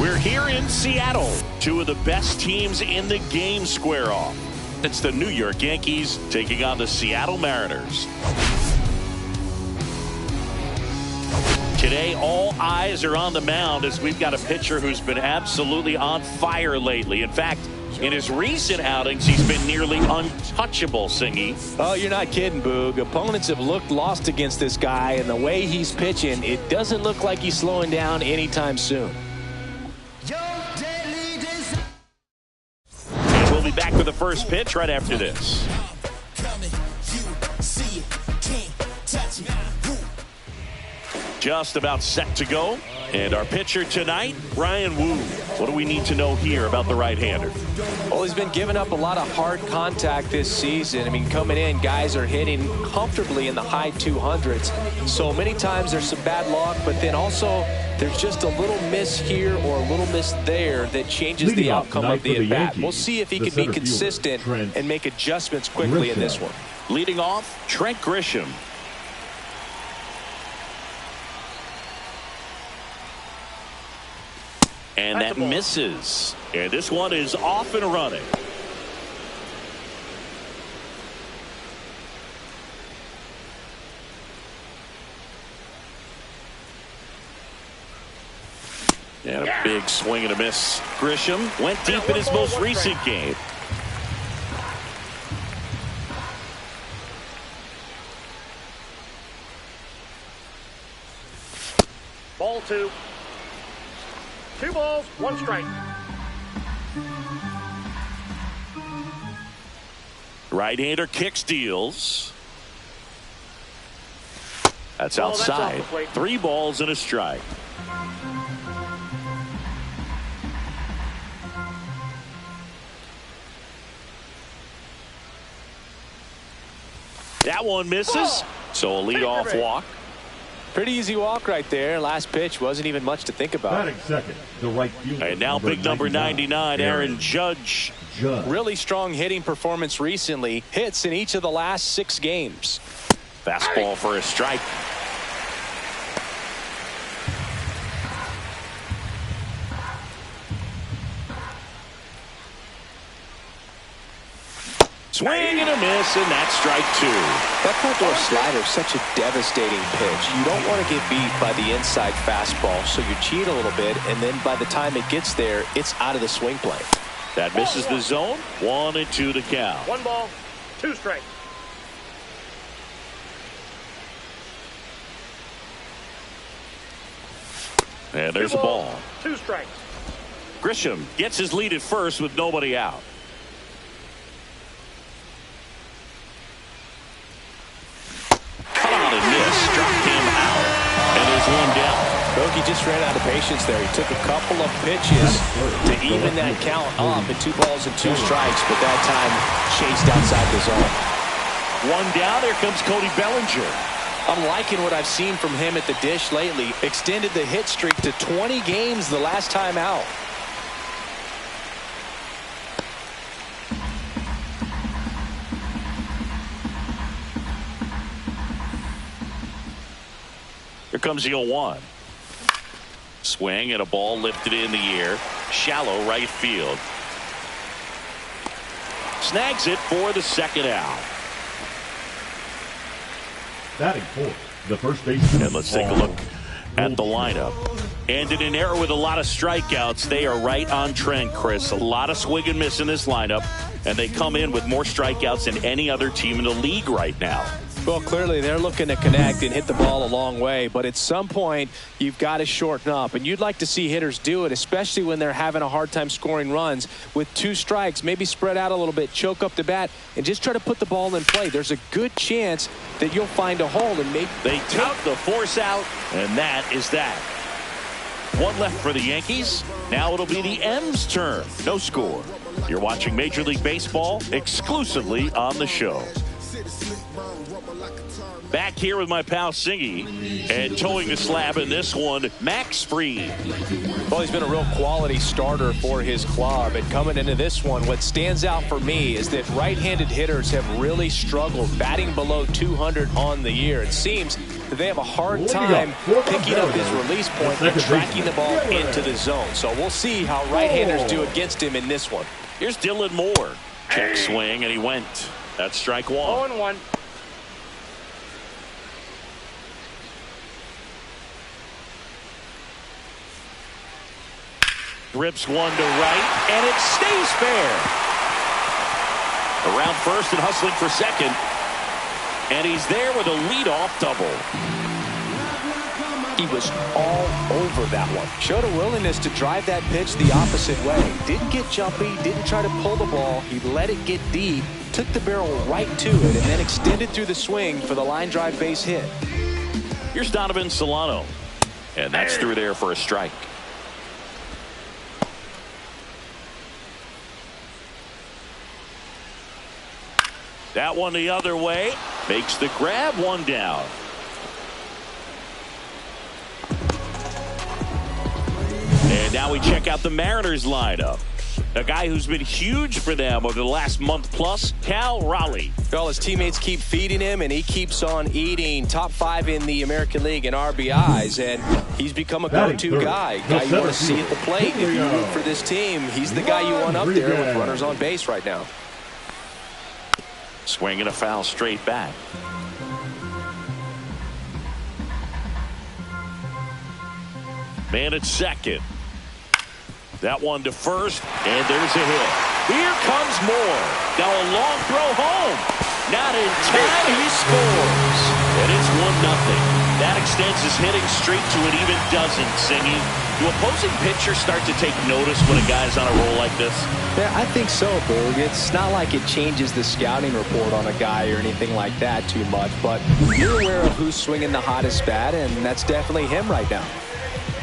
We're here in Seattle. Two of the best teams in the game square off. It's the New York Yankees taking on the Seattle Mariners. Today, all eyes are on the mound as we've got a pitcher who's been absolutely on fire lately. In fact, in his recent outings, he's been nearly untouchable, Singy. Oh, you're not kidding, Boog. Opponents have looked lost against this guy, and the way he's pitching, it doesn't look like he's slowing down anytime soon. And we'll be back with the first pitch right after this. Just about set to go. And our pitcher tonight, Ryan Wu. What do we need to know here about the right-hander? Well, he's been giving up a lot of hard contact this season. I mean, coming in, guys are hitting comfortably in the high 200s. So many times there's some bad luck, but then also there's just a little miss here or a little miss there that changes the outcome of the at-bat. We'll see if he can be consistent and make adjustments quickly in this one. Leading off, Trent Grisham. And that misses. And this one is off and running. And a big swing and a miss. Grisham went deep in his most recent game. Ball two. 2 balls, 1 strike. Right-hander kicks, deals. That's outside. 3 balls and a strike. That one misses. So a leadoff walk. Pretty easy walk right there. Last pitch wasn't even much to think about. Batting second, the right fielder. And now big number 99, Aaron Judge. Really strong hitting performance recently. Hits in each of the last 6 games. Fastball for a strike. Swing and a miss, and that's strike 2. That front-door slider is such a devastating pitch. You don't want to get beat by the inside fastball, so you cheat a little bit, and then by the time it gets there, it's out of the swing plane. That misses the zone. 1-2 to count. 1 ball, 2 strikes. And there's a ball. 2 strikes. Grisham gets his lead at first with nobody out. Struck him out, and there's 1 down. Bogey just ran out of patience there. He took a couple of pitches to even that count up at 2 balls and 2 strikes, but that time chased outside the zone. 1 down. Here comes Cody Bellinger. I'm liking what I've seen from him at the dish lately. Extended the hit streak to 20 games the last time out. Here comes the 0-1. Swing and a ball lifted in the air. Shallow right field. Snags it for the second out. Batting fourth, the first baseman. And let's take a look at the lineup. And in an era with a lot of strikeouts, they are right on trend, Chris. A lot of swing and miss in this lineup, and they come in with more strikeouts than any other team in the league right now. Well, clearly they're looking to connect and hit the ball a long way, but at some point you've got to shorten up, and you'd like to see hitters do it, especially when they're having a hard time scoring runs. With 2 strikes, maybe spread out a little bit, choke up the bat, and just try to put the ball in play. There's a good chance that you'll find a hole and make. They tout the force out, and that is that. 1 left for the Yankees. Now it'll be the M's turn. No score. You're watching Major League Baseball exclusively on the show. Back here with my pal Singy, and towing the slab in this one, Max Fried. Well, he's been a real quality starter for his club, and coming into this one, what stands out for me is that right-handed hitters have really struggled batting below 200 on the year. It seems that they have a hard time picking up his release point and tracking the ball into the zone. So we'll see how right-handers do against him in this one. Here's Dylan Moore. Check swing, and he went. That's strike one. 0-1. Rips one to right, and it stays fair. Around first and hustling for second. And he's there with a leadoff double. He was all over that one. Showed a willingness to drive that pitch the opposite way. Didn't get jumpy, didn't try to pull the ball. He let it get deep, took the barrel right to it, and then extended through the swing for the line drive base hit. Here's Donovan Solano. And that's through there for a strike. That one the other way. Makes the grab, one down. And now we check out the Mariners lineup. A guy who's been huge for them over the last month plus, Cal Raleigh. Well, his teammates keep feeding him, and he keeps on eating. Top 5 in the American League in RBIs, and he's become a go-to guy you want to see at the plate. If you root for this team, he's the guy you want up there with runners on base right now. Swinging a foul straight back. Man at second. That one to first, and there's a hit. Here comes Moore. Now a long throw home. Not in time, he scores. And it's 1-0. That extends his hitting streak to an even dozen, Singy. Do opposing pitchers start to take notice when a guy's on a roll like this? Yeah, I think so, Boog. It's not like it changes the scouting report on a guy or anything like that too much, but you're aware of who's swinging the hottest bat, and that's definitely him right now.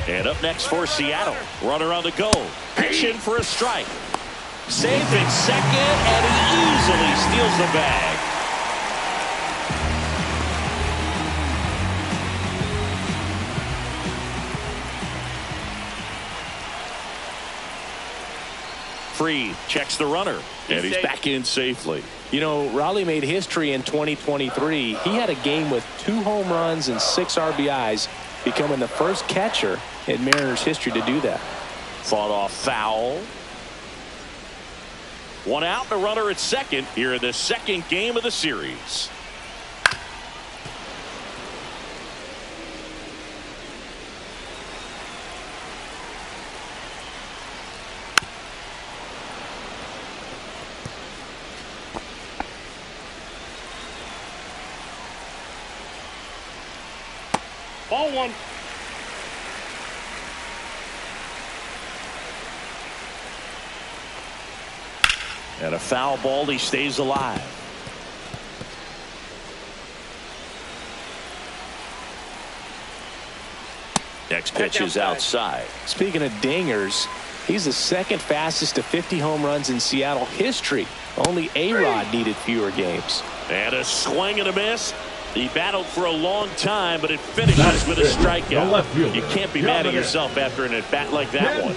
And up next for Seattle, runner on the go, pitch in for a strike. Safe at second, and he easily steals the bag. Free checks the runner, and he's back in safely. You know, Raleigh made history in 2023. He had a game with 2 home runs and 6 RBIs, becoming the first catcher in Mariners history to do that. Fought off foul. One out, the runner at second here in the second game of the series. Ball 1. And a foul ball, he stays alive. Next pitch is outside. Speaking of dingers, he's the second fastest to 50 home runs in Seattle history. Only A-Rod needed fewer games. And a swing and a miss. He battled for a long time, but it finishes with a strikeout. You can't be mad at yourself after an at-bat like that one.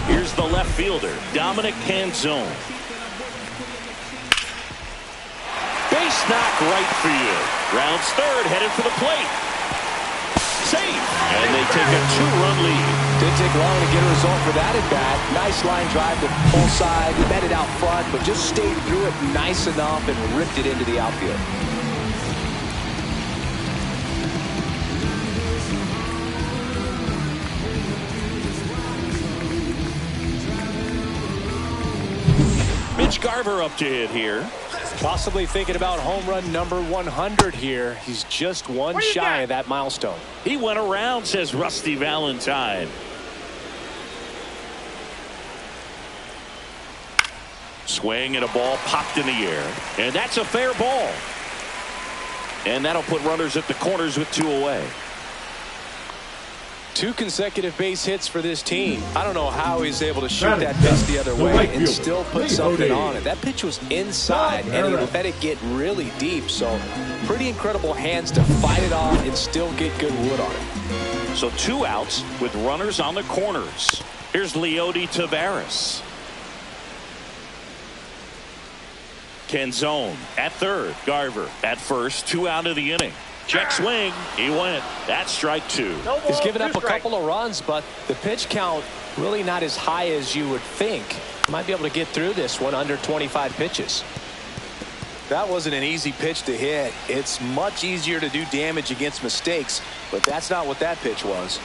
Here's the left fielder, Dominic Canzone. Base knock right field. Rounds third, headed for the plate. Safe. And they take a 2-run lead. Didn't take long to get a result for that at bat. Nice line drive to pull side, met it out front, but just stayed through it nice enough and ripped it into the outfield. Mitch Garver up to hit here. Possibly thinking about home run number 100 here. He's just one shy of that milestone. He went around, says Rusty Valentine. Swing and a ball popped in the air. And that's a fair ball. And that'll put runners at the corners with 2 away. 2 consecutive base hits for this team. I don't know how he's able to shoot that pitch the other way and still put something on it. That pitch was inside, and he let it get really deep. So pretty incredible hands to fight it off and still get good wood on it. So 2 outs with runners on the corners. Here's Leody Taveras. Canzone at third. Garver at first. 2 out of the inning. Check swing. He went. That's strike 2. He's given up a couple of runs, but the pitch count really not as high as you would think. Might be able to get through this one under 25 pitches. That wasn't an easy pitch to hit. It's much easier to do damage against mistakes, but that's not what that pitch was.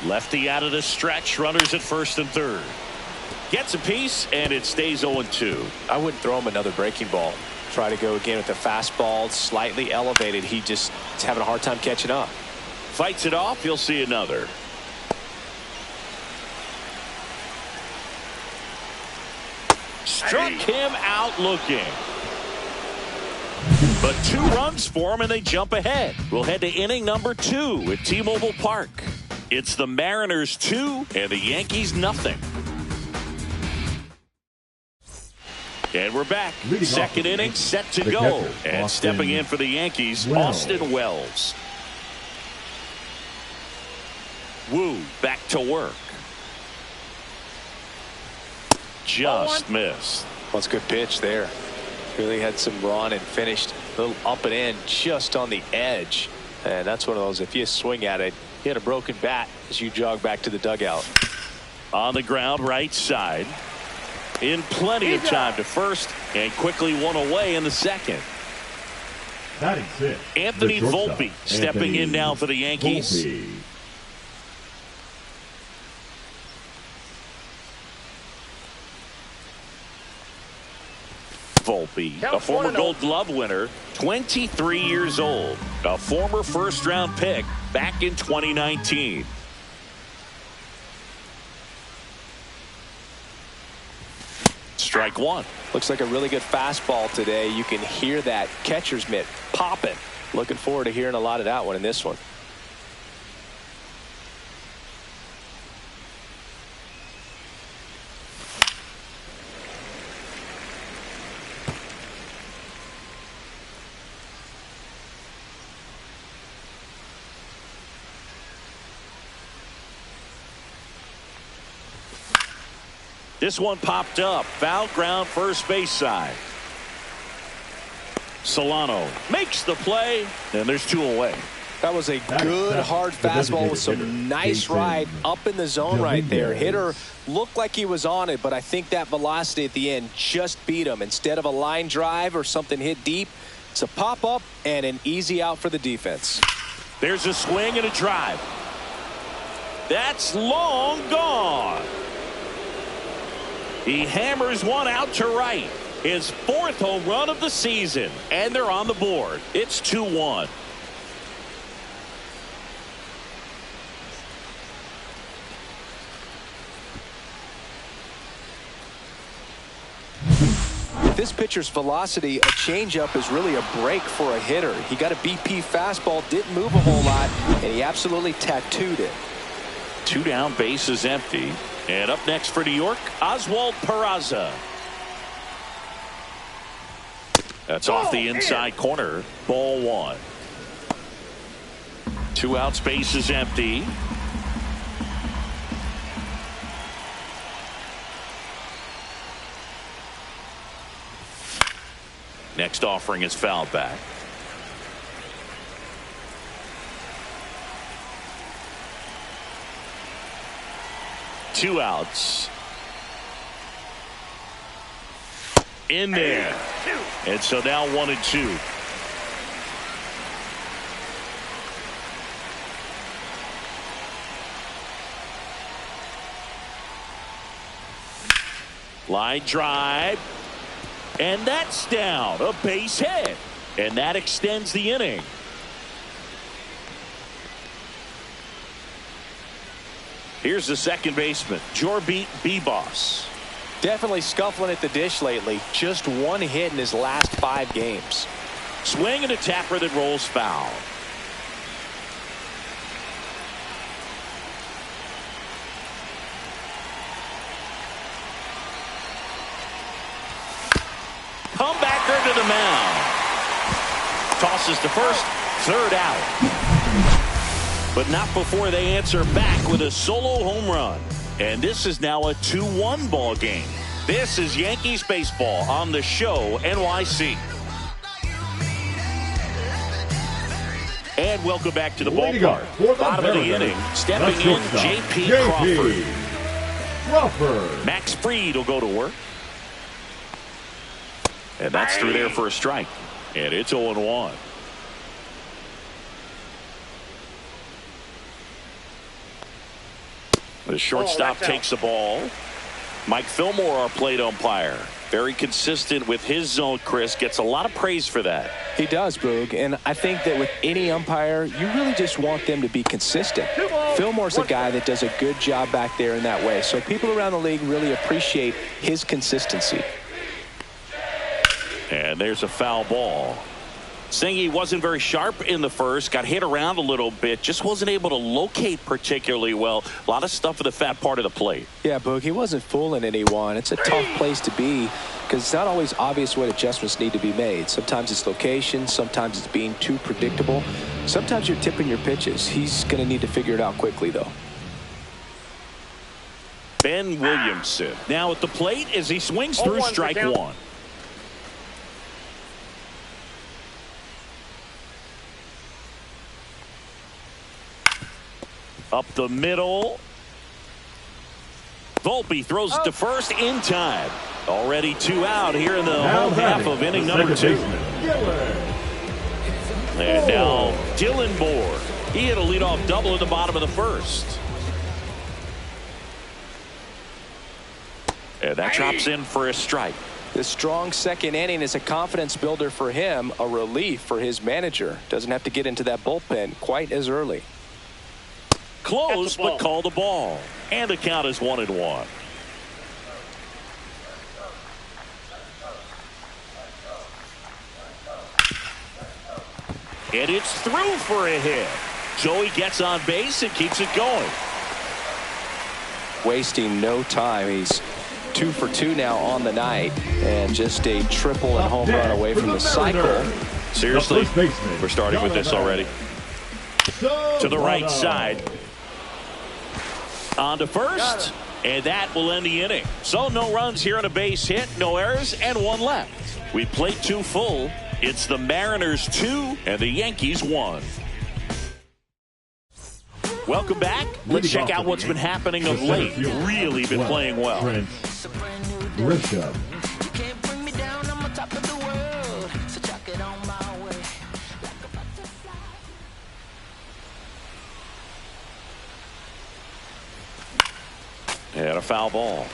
Lefty out of the stretch. Runners at first and third. Gets a piece, and it stays 0-2. I wouldn't throw him another breaking ball. Try to go again with the fastball slightly elevated. He just is having a hard time catching up. Fights it off. You'll see another. Struck him out looking. But 2 runs for him, and they jump ahead. We'll head to inning number 2 at T-Mobile Park. It's the Mariners 2 and the Yankees nothing. And we're back. Second inning set to go. And stepping in for the Yankees, Austin Wells. Wu back to work. Just missed. Well, it's a good pitch there. Really had some run and finished a little up and in just on the edge. And that's one of those, if you swing at it, you had a broken bat as you jog back to the dugout. On the ground, right side. In plenty of time to first, and quickly one away in the second. Anthony Volpe stepping in now for the Yankees. Volpe, a former Gold Glove winner, 23 years old, a former first-round pick back in 2019. Strike 1. Looks like a really good fastball today. You can hear that catcher's mitt popping. Looking forward to hearing a lot of that one in this one. This one popped up. Foul ground, first base side. Solano makes the play, and there's 2 away. That was a good hard fastball with some nice ride up in the zone right there. Hitter looked like he was on it, but I think that velocity at the end just beat him. Instead of a line drive or something hit deep, it's a pop up and an easy out for the defense. There's a swing and a drive. That's long gone. He hammers one out to right. His 4th home run of the season. And they're on the board. It's 2-1. This pitcher's velocity, a changeup is really a break for a hitter. He got a BP fastball, didn't move a whole lot, and he absolutely tattooed it. 2 down, bases empty. And up next for New York, Oswald Peraza. That's off the inside corner. Ball 1. 2 outs, bases empty. Next offering is fouled back. Two outs. In there. And so now 1-2. Line drive. And that's down. A base hit. And that extends the inning. Here's the second baseman, Jorbeat Beboss. Definitely scuffling at the dish lately. Just 1 hit in his last 5 games. Swing and a tapper that rolls foul. Comebacker to the mound. Tosses to first, third out. But not before they answer back with a solo home run. And this is now a 2-1 ball game. This is Yankees baseball on the show NYC. And welcome back to the ballpark. Bottom of the inning, stepping in, J.P. Crawford. Max Fried will go to work. And that's through there for a strike. And it's 0-1. The shortstop takes the ball. Mike Fillmore, our plate umpire. Very consistent with his zone, Chris. Gets a lot of praise for that. He does, Boog. And I think that with any umpire, you really just want them to be consistent. Fillmore's a guy that does a good job back there in that way. So people around the league really appreciate his consistency. And there's a foul ball. Singy wasn't very sharp in the first, got hit around a little bit, just wasn't able to locate particularly well. A lot of stuff at the fat part of the plate. Yeah, Boog, he wasn't fooling anyone. It's a tough place to be because it's not always obvious what adjustments need to be made. Sometimes it's location, sometimes it's being too predictable. Sometimes you're tipping your pitches. He's going to need to figure it out quickly, though. Ben Williamson now at the plate as he swings through strike one. Up the middle. Volpe throws it to first in time. Already 2 out here in the home half of inning number 2. And now Dylan Moore. He hit a leadoff double in the bottom of the first. And that drops in for a strike. The strong second inning is a confidence builder for him, a relief for his manager. Doesn't have to get into that bullpen quite as early. Close, but call the ball. And the count is 1-1. And it's through for a hit. Joey gets on base and keeps it going. Wasting no time. He's 2 for 2 now on the night. And just a triple and home run away from the cycle. Seriously, we're starting with this already. To the right side. On to first, and that will end the inning. So no runs here on a base hit, no errors, and 1 left. We played 2 full. It's the Mariners 2 and the Yankees 1. Welcome back. Let's check out what's been happening of late. Really been playing well. And a foul ball.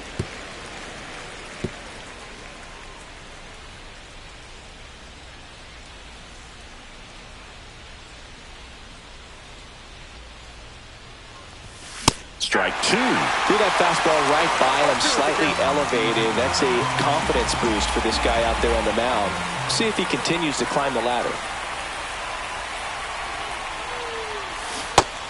Strike 2. Threw that fastball right by him, slightly elevated. That's a confidence boost for this guy out there on the mound. See if he continues to climb the ladder.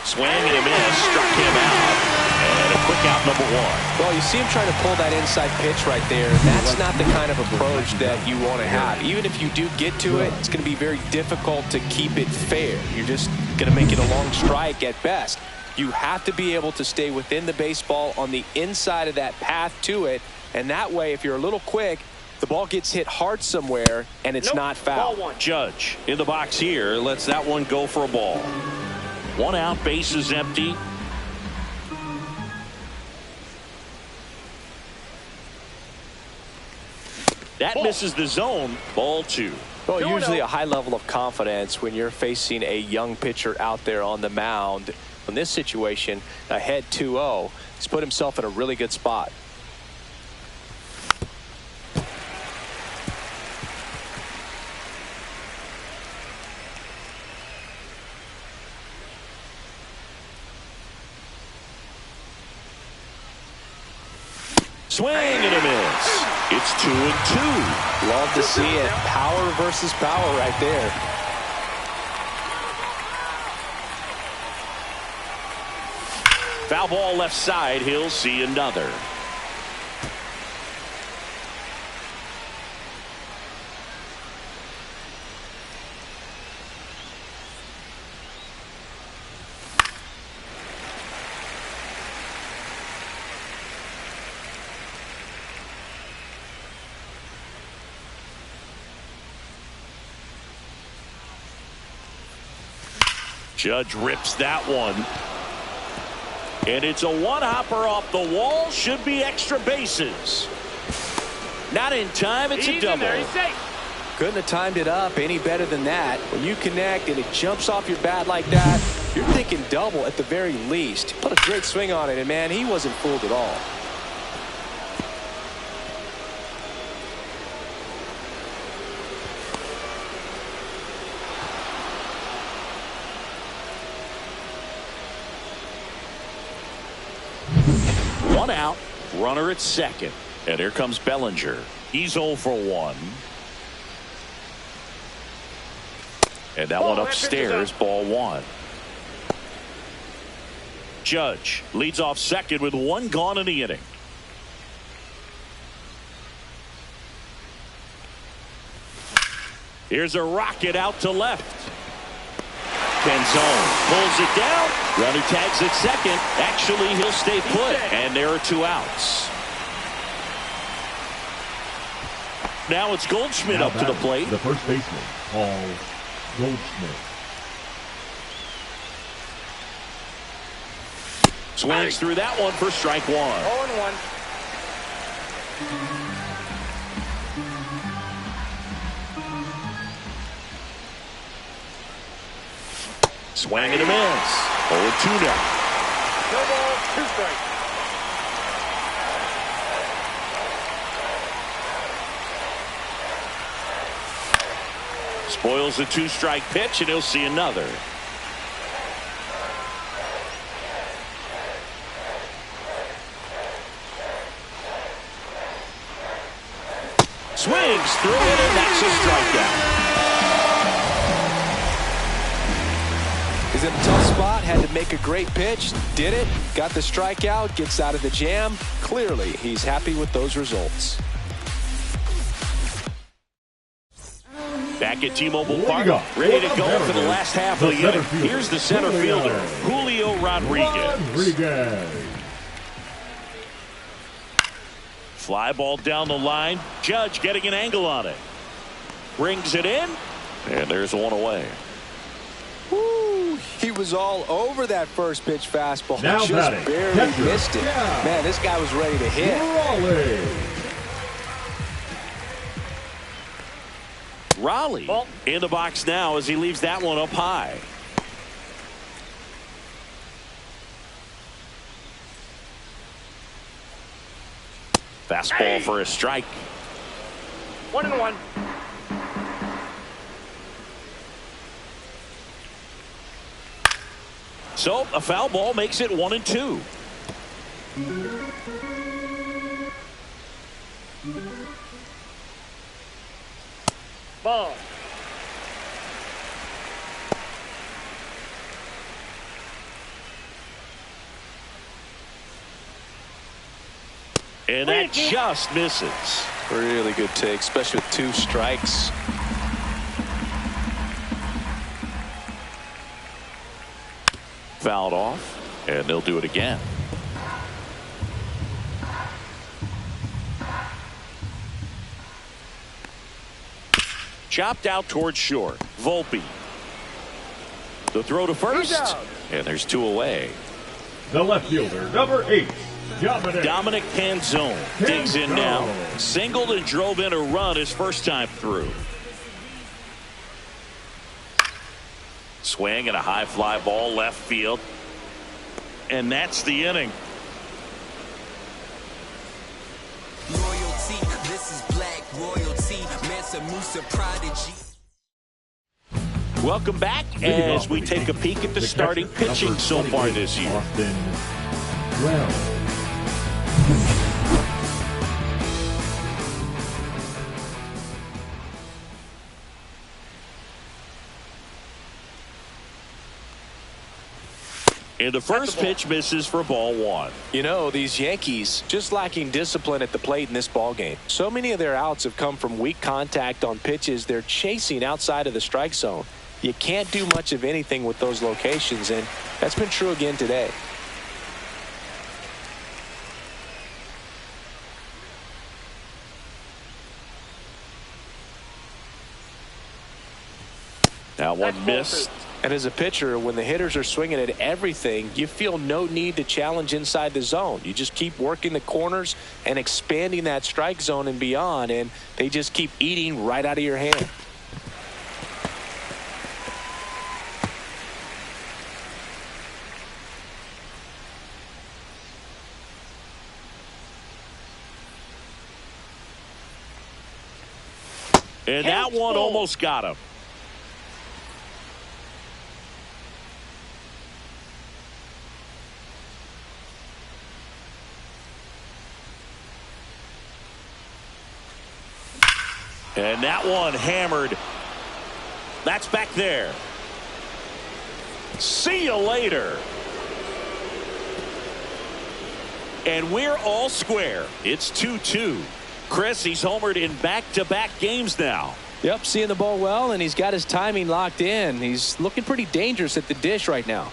Swing and a miss. Struck him out. And a quick out, number 1. Well, you see him trying to pull that inside pitch right there. That's not the kind of approach that you want to have. Even if you do get to it, it's going to be very difficult to keep it fair. You're just going to make it a long strike at best. You have to be able to stay within the baseball on the inside of that path to it. And that way, if you're a little quick, the ball gets hit hard somewhere and it's not foul. Judge in the box here lets that one go for a ball. 1 out, base is empty. That misses the zone. Ball 2. Well, usually a high level of confidence when you're facing a young pitcher out there on the mound. In this situation, ahead 2-0, he's put himself in a really good spot. Swing and a miss. It's 2-2. Love to see it. Power versus power right there. Foul ball left side. He'll see another. Judge rips that one. And it's a one-hopper off the wall. Should be extra bases. Not in time. It's a double. He's safe. Couldn't have timed it up any better than that. When you connect and it jumps off your bat like that, you're thinking double at the very least. He put a great swing on it, and man, he wasn't fooled at all. One out, runner at second. And here comes Bellinger. He's 0 for 1. And that one upstairs, ball 1. Judge leads off second with 1 gone in the inning. Here's a rocket out to left. Canzone pulls it down. Runner tags at second. Actually, he'll stay put. And there are 2 outs. Now it's Goldschmidt up to the plate. The first baseman, Paul Goldschmidt. Swings through that one for strike 1. 0-1. Swing and a miss. 0-2 now. No balls, 2 strikes. Spoils the 2-strike pitch, and he'll see another. Swings through it, and that's a strikeout. He's in a tough spot, had to make a great pitch, did it, got the strikeout, gets out of the jam. Clearly, he's happy with those results. Back at T-Mobile Park, ready to go for the last half of the inning. Here's the center fielder, Julio Rodriguez. Fly ball down the line. Judge getting an angle on it. Brings it in, and there's 1 away. Woo, he was all over that first pitch fastball. Now just batting, barely catcher. missed it. Yeah. Man, this guy was ready to hit. Raleigh in the box now as he leaves that one up high. Fastball for a strike. 1-1. So a foul ball makes it 1-2. Ball. And that just misses. Really good take, especially with 2 strikes. Fouled off, and they'll do it again. Chopped out towards short. Volpe. The throw to first, and there's 2 away. The left fielder, number 8, Dominic Canzone digs in now. Singled and drove in a run his first time through. Swing and a high fly ball left field. And that's the inning. Loyalty, this is black royalty. Mansa Musa prodigy. Welcome back as we take a peek at the starting pitching so far this year. And the first pitch misses for ball one. You know, these Yankees just lacking discipline at the plate in this ball game. So many of their outs have come from weak contact on pitches they're chasing outside of the strike zone. You can't do much of anything with those locations, and that's been true again today. That one missed. And as a pitcher, when the hitters are swinging at everything, you feel no need to challenge inside the zone. You just keep working the corners and expanding that strike zone and beyond, and they just keep eating right out of your hand. And that one almost got him. And that one hammered. That's back there. See you later. And we're all square. It's 2-2. Chris, he's homered in back-to-back games now. Yep, seeing the ball well, and he's got his timing locked in. He's looking pretty dangerous at the dish right now.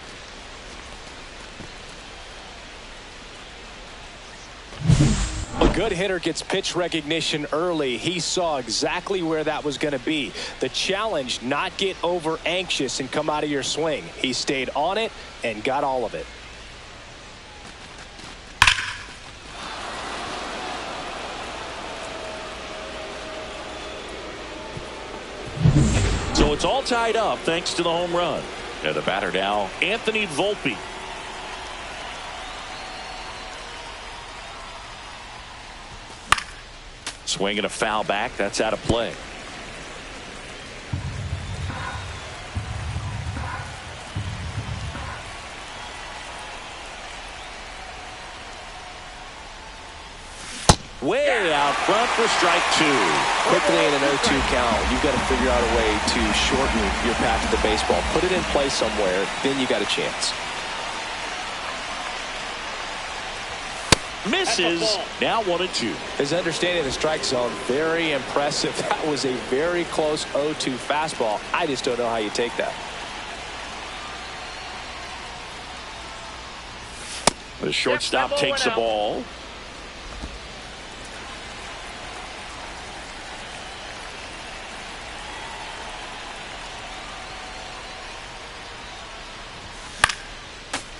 A good hitter gets pitch recognition early. He saw exactly where that was going to be. The challenge, not get over anxious and come out of your swing. He stayed on it and got all of it. So it's all tied up thanks to the home run. And the batter now, Anthony Volpe. Swinging a foul back. That's out of play. Way out front for strike two. Quickly in an 0-2 count, you've got to figure out a way to shorten your path to the baseball. Put it in play somewhere, then you got a chance. Misses. Now 1-2. His understanding of the strike zone, very impressive. That was a very close 0-2 fastball. I just don't know how you take that. The shortstop takes the ball.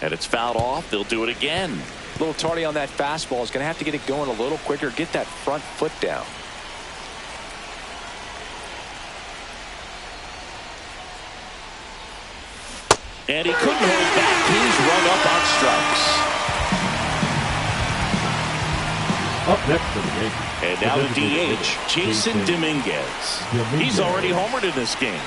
And it's fouled off. They'll do it again. A little tardy on that fastball. Is going to have to get it going a little quicker. Get that front foot down. And he couldn't hold back. He's run up on strikes. Up next for the Yankees. And now the DH, Jason Dominguez. He's already homered in this game.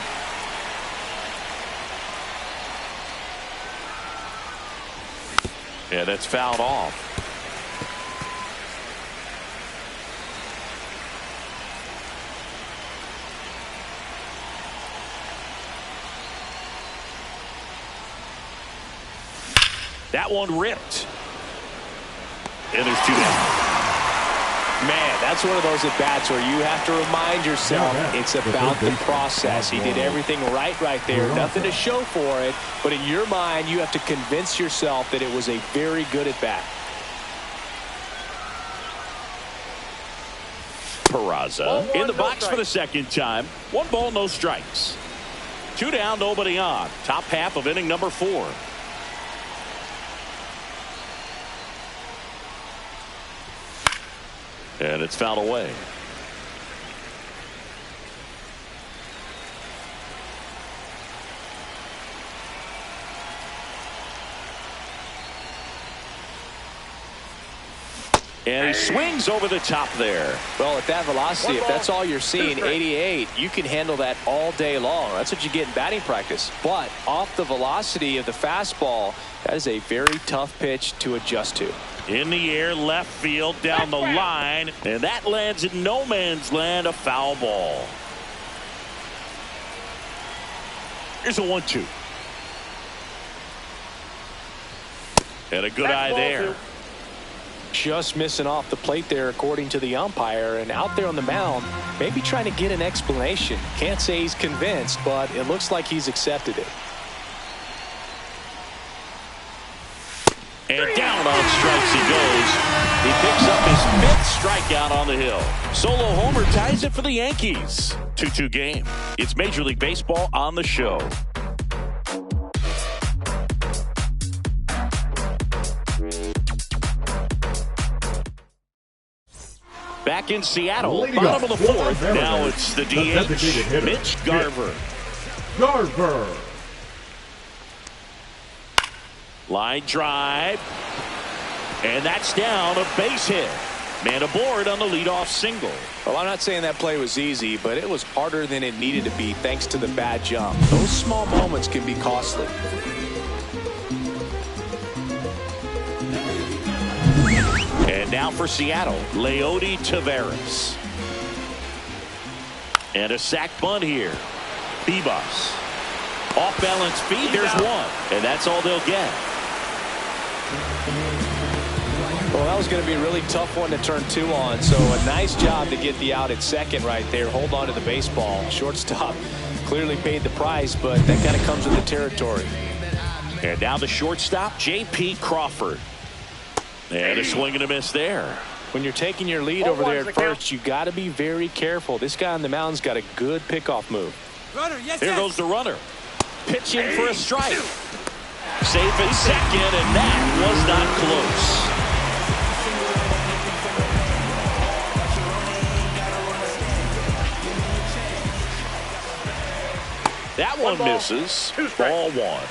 Yeah, that's fouled off. That one ripped. And there's two down. Man, that's one of those at-bats where you have to remind yourself it's about the process. He did everything right there. Nothing to show for it. But in your mind, you have to convince yourself that it was a very good at-bat. Peraza in the box for the second time. 1 ball, no strikes. 2 down, nobody on. Top half of inning number 4. And it's fouled away. And he swings over the top there. Well, at that velocity, if that's all you're seeing, 88, you can handle that all day long. That's what you get in batting practice. But off the velocity of the fastball, that is a very tough pitch to adjust to. In the air, left field, down the line, and that lands in no man's land, a foul ball. Here's a 1-2. And a good eye there. Just missing off the plate there, according to the umpire, and out there on the mound, maybe trying to get an explanation. Can't say he's convinced, but it looks like he's accepted it. And down on strikes he goes. He picks up his 5th strikeout on the hill. Solo homer ties it for the Yankees. 2-2 game. It's Major League Baseball on the show. Back in Seattle, bottom of the 4th. Now it's the DH, Mitch Garver. Line drive. And that's down, a base hit. Man aboard on the leadoff single. Well, I'm not saying that play was easy, but it was harder than it needed to be thanks to the bad jump. Those small moments can be costly. And now for Seattle, Leody Taveras. And a sac bunt here. Bibas. Off balance feed, there's one. And that's all they'll get. Well, that was going to be a really tough one to turn 2 on, so a nice job to get the out at second right there. Hold on to the baseball. Shortstop clearly paid the price, but that kind of comes with the territory. And now the shortstop, J.P. Crawford. And a swing and a miss there. When you're taking your lead over there at first, you got to be very careful. This guy on the mound's got a good pickoff move. Here goes the runner. Pitching for a strike. Safe at second, and that was not close. That one misses. Ball 1.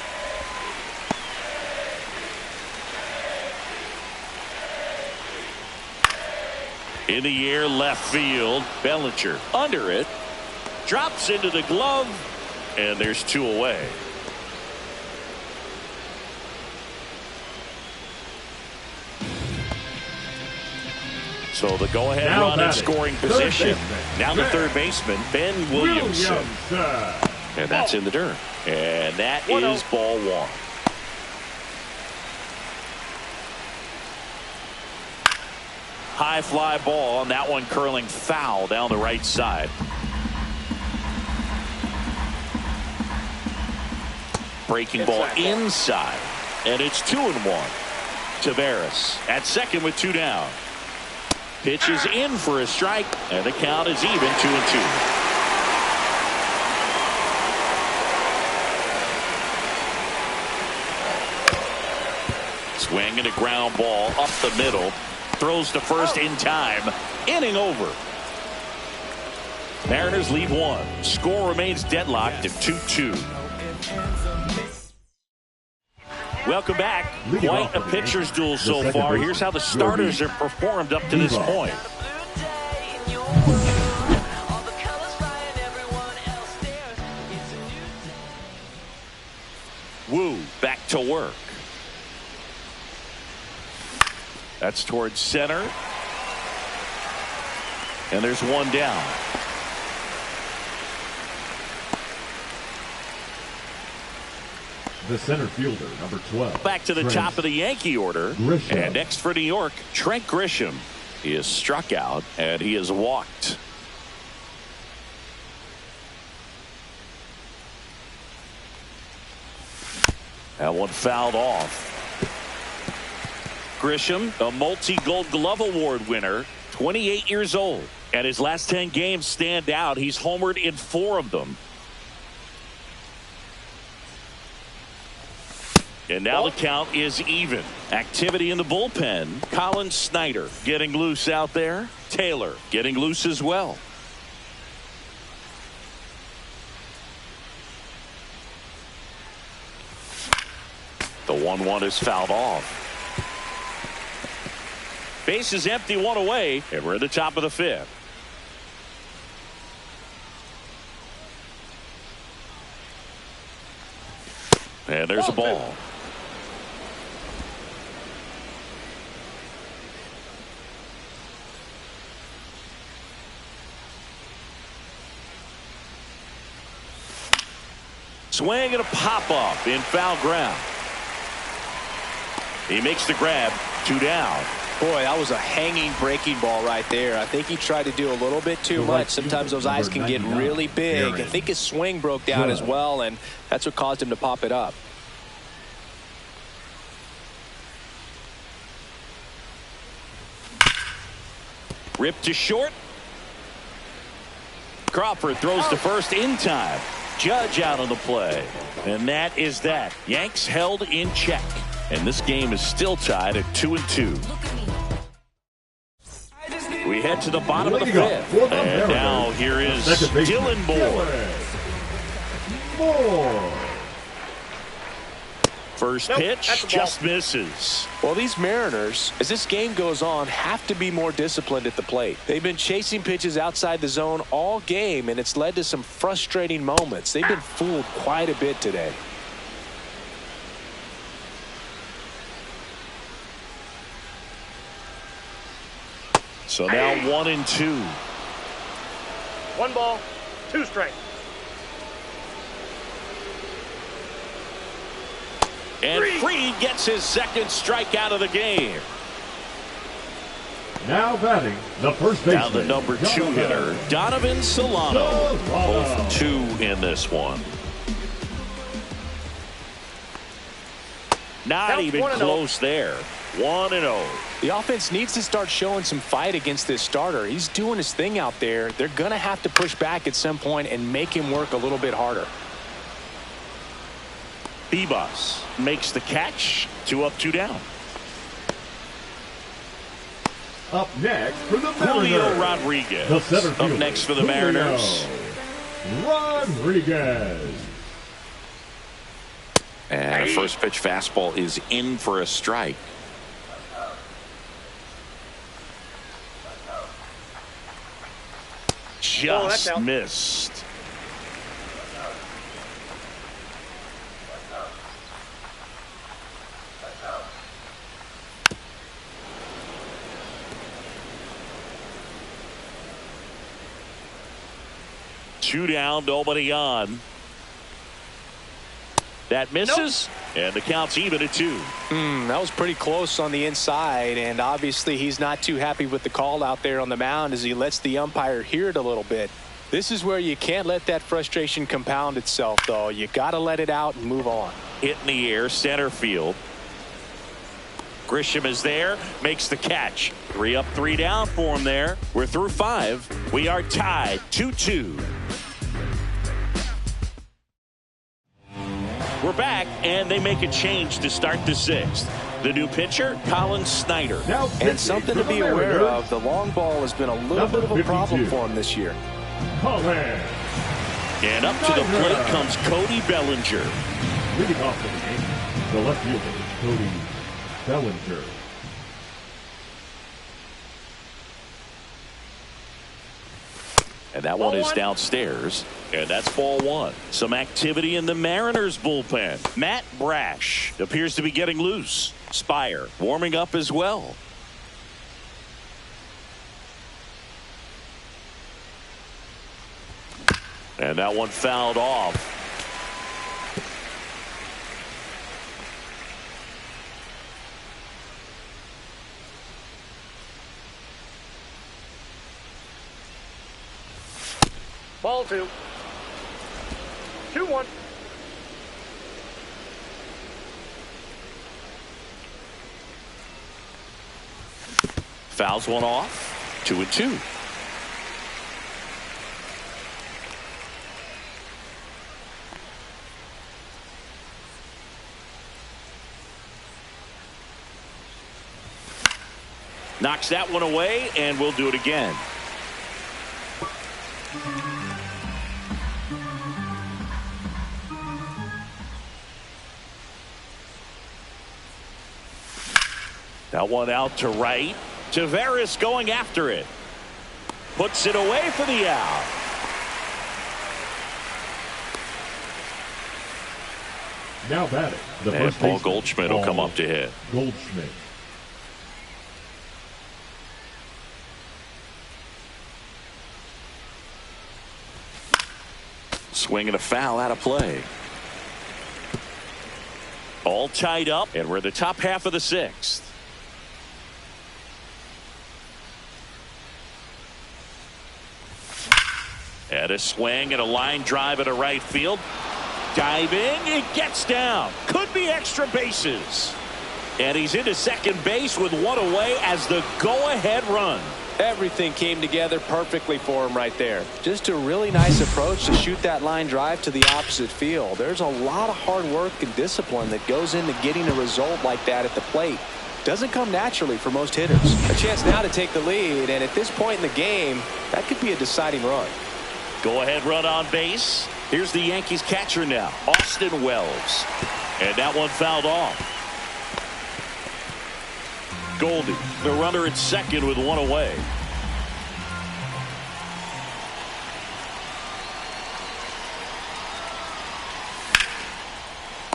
In the air, left field. Bellinger under it. Drops into the glove. And there's 2 away. So the go-ahead run in scoring position. Now the third baseman, Ben Williamson. And that's in the dirt. And that is ball 1. High fly ball, and that one curling foul down the right side. Breaking ball inside, and it's 2-1. Taveras at second with 2 down. Pitches in for a strike, and the count is even, 2-2. Swing and a ground ball up the middle. Throws to first in time. Inning over. Mariners lead 1. Score remains deadlocked at 2-2. Welcome back. Quite a pitcher's duel so far. Here's how the starters have performed up to this point. Wu back to work. That's towards center. And there's 1 down. The center fielder, number 12. Back to the top of the Yankee order. Grisham. And next for New York, Trent Grisham. He is struck out and he is walked. That one fouled off. Grisham, a multi-Gold Glove Award winner, 28 years old. And his last 10 games stand out. He's homered in 4 of them. And now the count is even. Activity in the bullpen. Colin Snyder getting loose out there. Taylor getting loose as well. The 1-1 is fouled off. Base is empty, 1 away, and we're at the top of the 5th. And there's a ball. Swing and a pop-up in foul ground. He makes the grab. 2 down. Boy, that was a hanging breaking ball right there. I think he tried to do a little bit too much. Sometimes those eyes can get really big. I think his swing broke down as well, and that's what caused him to pop it up. Ripped to short. Crawford throws to first in time. Judge out on the play. And that is that. Yanks held in check. And this game is still tied at 2-2. We head to the bottom of the fifth. And now here is Dylan Moore. First pitch just misses. Well, these Mariners, as this game goes on, have to be more disciplined at the plate. They've been chasing pitches outside the zone all game, and it's led to some frustrating moments. They've been fooled quite a bit today. So now 1-2. 1 ball, 2 strikes. And Fried gets his second strikeout of the game. Now batting, the first baseman. Now the number 2 hitter, Donovan Solano. 0-2 in this one. Not even close there. 1-0. The offense needs to start showing some fight against this starter. He's doing his thing out there. They're going to have to push back at some point and make him work a little bit harder. Bebas makes the catch. 2 up, 2 down. Up next for the Mariners, Julio Rodriguez. The center Up fielder, next for the Julio Mariners. Rodriguez. And a first pitch fastball is in for a strike. Just missed. Two down, nobody on. That misses, and the count's even at 2. That was pretty close on the inside, and obviously he's not too happy with the call out there on the mound as he lets the umpire hear it a little bit. This is where you can't let that frustration compound itself, though. You got to let it out and move on. Hit in the air, center field. Grisham is there, makes the catch. 3 up, 3 down for him there. We're through 5. We are tied 2-2. We're back, and they make a change to start the 6th. The new pitcher, Colin Snyder. And something to be aware of, the long ball has been a little bit of a problem for him this year. And up to the plate comes Cody Bellinger. Leading off the game, the left fielder, Cody Bellinger. And that one is downstairs. And that's ball 1. Some activity in the Mariners bullpen. Matt Brash appears to be getting loose. Spire warming up as well. And that one fouled off. Ball 2. 2-1. Fouls one off. 2-2. Knocks that one away, and we'll do it again. That one out to right. Tavares going after it. Puts it away for the out. Now batting, the And first Paul baseman, Goldschmidt will come up to hit. Goldschmidt. Swing and a foul out of play. All tied up, and we're the top half of the sixth. And a swing and a line drive at a right field. Diving, it gets down. Could be extra bases. And he's into second base with one away as the go-ahead run. Everything came together perfectly for him right there. Just a really nice approach to shoot that line drive to the opposite field. There's a lot of hard work and discipline that goes into getting a result like that at the plate. Doesn't come naturally for most hitters. A chance now to take the lead, and at this point in the game, that could be a deciding run. Go-ahead run on base. Here's the Yankees catcher now, Austin Wells. And that one fouled off. Goldie, the runner at second with one away.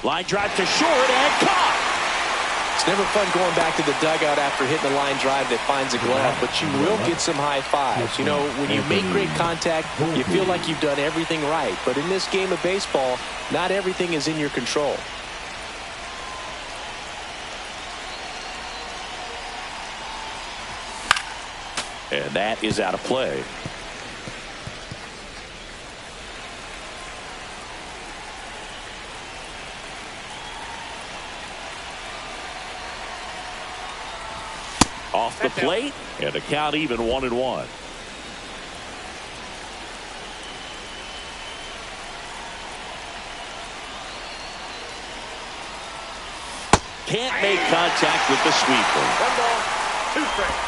Line drive to short and caught. It's never fun going back to the dugout after hitting a line drive that finds a glove, but you will get some high fives. You know, when you make great contact, you feel like you've done everything right. But in this game of baseball, not everything is in your control. And that is out of play. Off the plate, and the count even 1-1. Can't make contact with the sweeper. 1 ball, 2 strikes.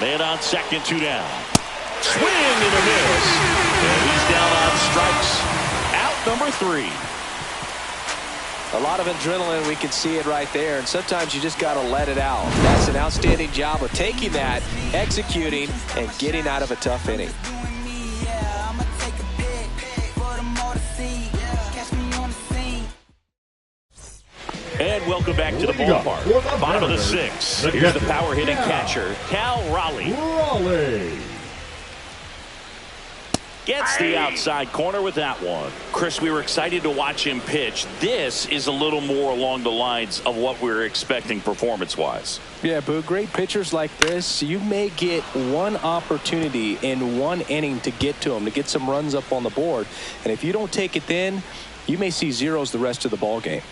Man on second, 2 down. Swing and a miss. And he's down on strikes. Out number 3. A lot of adrenaline, we can see it right there, and sometimes you just got to let it out. That's an outstanding job of taking that, executing, and getting out of a tough inning. And welcome back to the ballpark. Bottom of the 6th. Here's the power hitting catcher, Cal Raleigh. Gets the outside corner with that one. Chris, we were excited to watch him pitch. This is a little more along the lines of what we were expecting performance-wise. Yeah, but great pitchers like this, you may get one opportunity in one inning to get to them, to get some runs up on the board. And if you don't take it then, you may see zeros the rest of the ball game.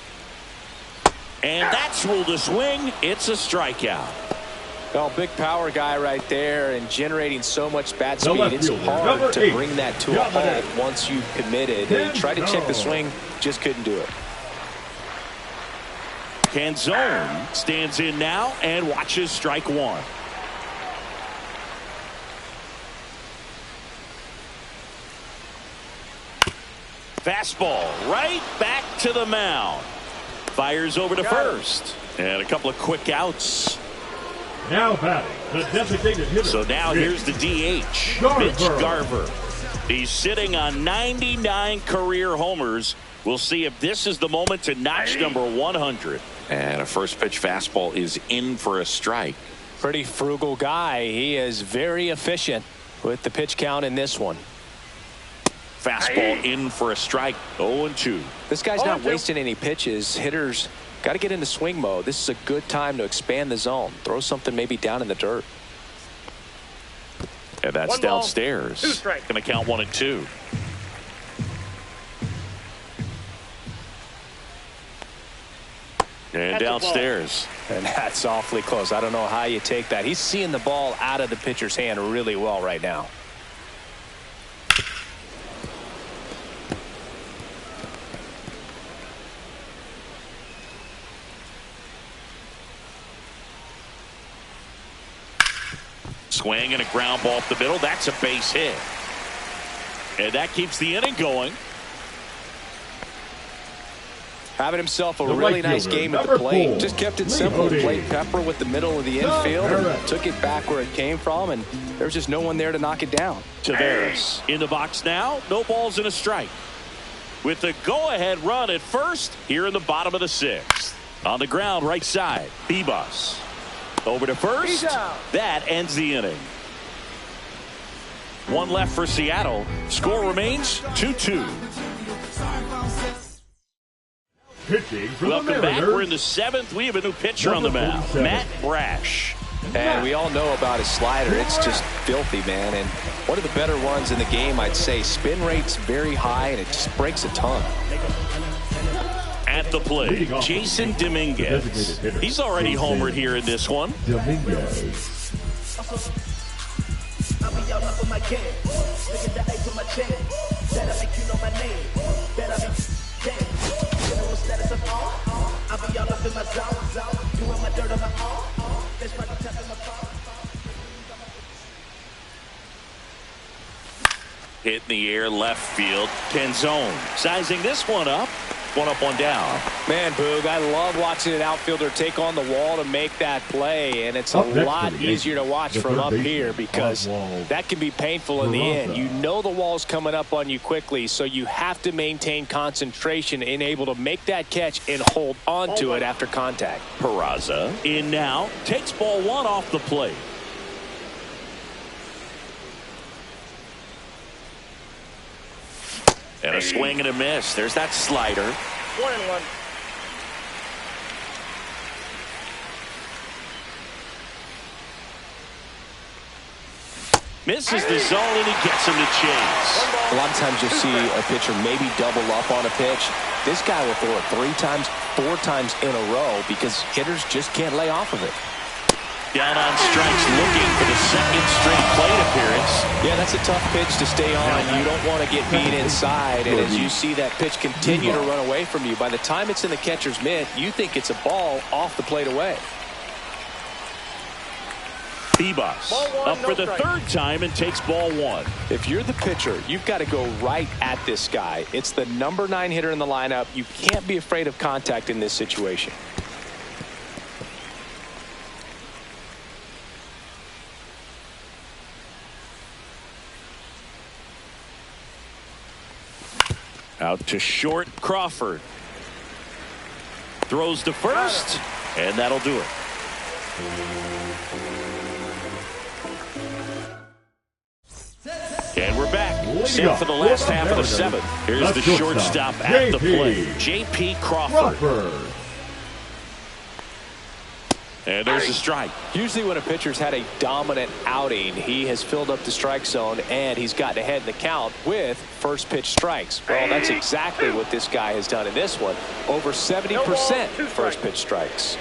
And that's ruled a swing. It's a strikeout. Well, big power guy right there, and generating so much bat speed. It's hard to bring that to a halt once you've committed. And try to check the swing, just couldn't do it. Canzone stands in now and watches strike 1. Fastball right back to the mound. Fires over to first. And a couple of quick outs. Now batting, the designated hitter. So now here's the DH, Mitch Garver. He's sitting on 99 career homers. We'll see if this is the moment to notch number 100. And a first pitch fastball is in for a strike. Pretty frugal guy. He is very efficient with the pitch count in this one. Fastball in for a strike. 0-2. This guy's not wasting any pitches. Hitters got to get into swing mode. This is a good time to expand the zone. Throw something maybe down in the dirt. And that's downstairs. Going to count 1-2. And downstairs. And that's awfully close. I don't know how you take that. He's seeing the ball out of the pitcher's hand really well right now. Swing and a ground ball up the middle. That's a base hit. And that keeps the inning going. Having himself a really nice game at the plate. Just kept it simple. Played pepper with the middle of the infield and took it back where it came from, and there was just no one there to knock it down. Taveras in the box now. No balls and a strike. With the go-ahead run at first here in the bottom of the 6th. On the ground right side. Bebas. Over to first. That ends the inning. One left for Seattle. Score remains 2-2. Pitching for Welcome the back. Mariners. We're in the 7th. We have a new pitcher on the mound, Matt Brash. And we all know about his slider. It's just filthy, man. And one of the better ones in the game, I'd say. Spin rate's very high, and it just breaks a ton. At the plate, Jason Dominguez. He's already homered here in this one. Dominguez. Hit in the air, left field. Canzone sizing this one up. One up, one down. Man, Boog, I love watching an outfielder take on the wall to make that play, and it's a lot easier to watch from up here because that can be painful in the end. You know the wall's coming up on you quickly, so you have to maintain concentration and able to make that catch and hold on to it after contact. Peraza in now, takes ball one off the plate. And a swing and a miss. There's that slider. 1-1. Misses the zone, and he gets him to chase. A lot of times you'll see a pitcher maybe double up on a pitch. This guy will throw it 3 times, 4 times in a row because hitters just can't lay off of it. Down on strikes, looking for the second straight plate appearance. Yeah, that's a tough pitch to stay on. You don't want to get beat inside, and as you see that pitch continue to run away from you, by the time it's in the catcher's mitt, you think it's a ball off the plate away. Bebas up for the 3rd time and takes ball 1. If you're the pitcher, you've got to go right at this guy. It's the number 9 hitter in the lineup. You can't be afraid of contact in this situation. Out to short, Crawford. Throws to first, and that'll do it. And we're back. Set for the last half of the 7th. Here's the shortstop at the plate, J.P. Crawford. And there's a strike. Usually when a pitcher's had a dominant outing, he has filled up the strike zone and he's gotten ahead in the count with first pitch strikes. Well, that's exactly what this guy has done in this one. Over 70% first pitch strikes.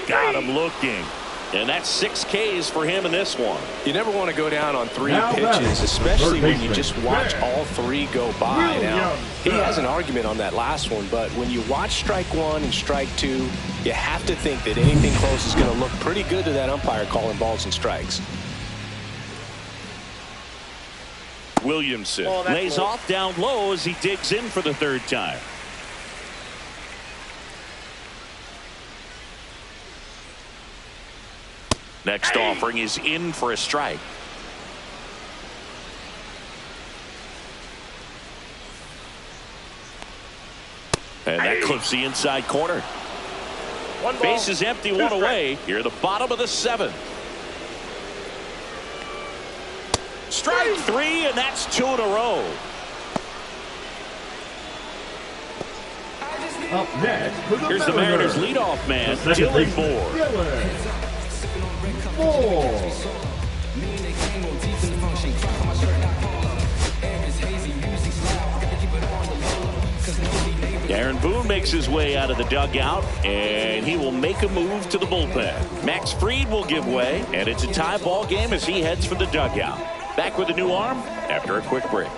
Got him looking. And that's 6 Ks for him in this one. You never want to go down on 3 pitches, especially when you just watch all 3 go by. Now, he has an argument on that last one, but when you watch strike 1 and strike 2, you have to think that anything close is going to look pretty good to that umpire calling balls and strikes. Williamson lays off down low as he digs in for the 3rd time. Next offering is in for a strike. And that clips the inside corner. Base is empty, 1 away. Here at the bottom of the 7th. Strike 3, and that's 2 in a row. Up next, here's the Mariners leadoff man, Dylan Moore. Aaron Boone makes his way out of the dugout, and he will make a move to the bullpen. Max Fried will give way, and it's a tie ball game as he heads for the dugout. Back with a new arm after a quick break.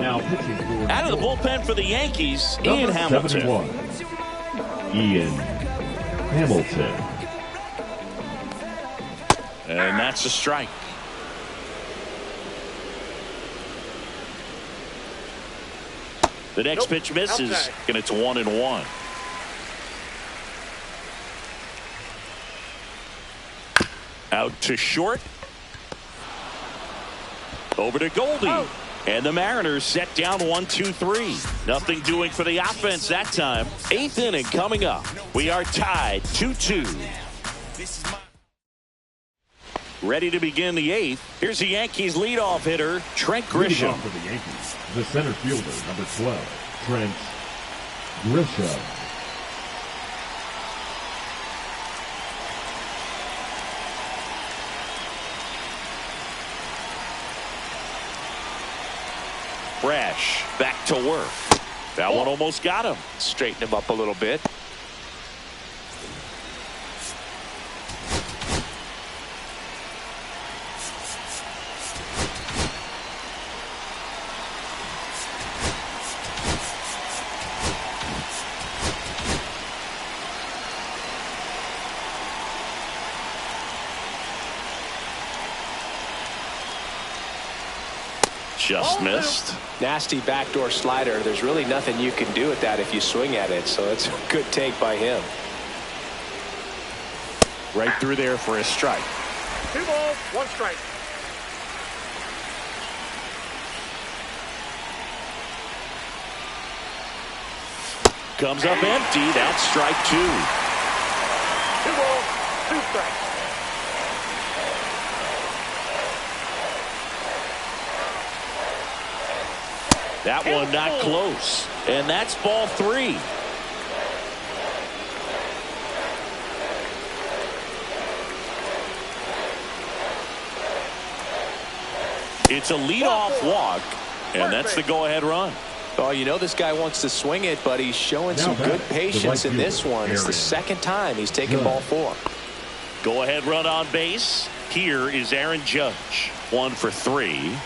Now pitching for out of the bullpen for the Yankees, Ian Hamilton. Ian Hamilton. And that's a strike. The next pitch misses, and it's 1-1. Out to short. Over to Goldie. And the Mariners set down 1-2-3. Nothing doing for the offense that time. 8th inning coming up. We are tied 2-2. This is my Ready to begin the 8th. Here's the Yankees leadoff hitter, Trent Leading Grisham. off for the Yankees, the center fielder, number 12, Trent Grisham. Brash back to work. That one almost got him. Straighten him up a little bit. Just missed. Nasty backdoor slider. There's really nothing you can do with that if you swing at it. So it's a good take by him. Right through there for a strike. 2 balls, 1 strike. Comes up empty. That's strike 2. 2 balls, 2 strikes. That one not close. And that's ball 3. It's a leadoff walk, and that's the go-ahead run. Oh, you know this guy wants to swing it, but he's showing some good patience in this one. It's the second time he's taken ball 4. Go-ahead run on base. Here is Aaron Judge. 1 for 3.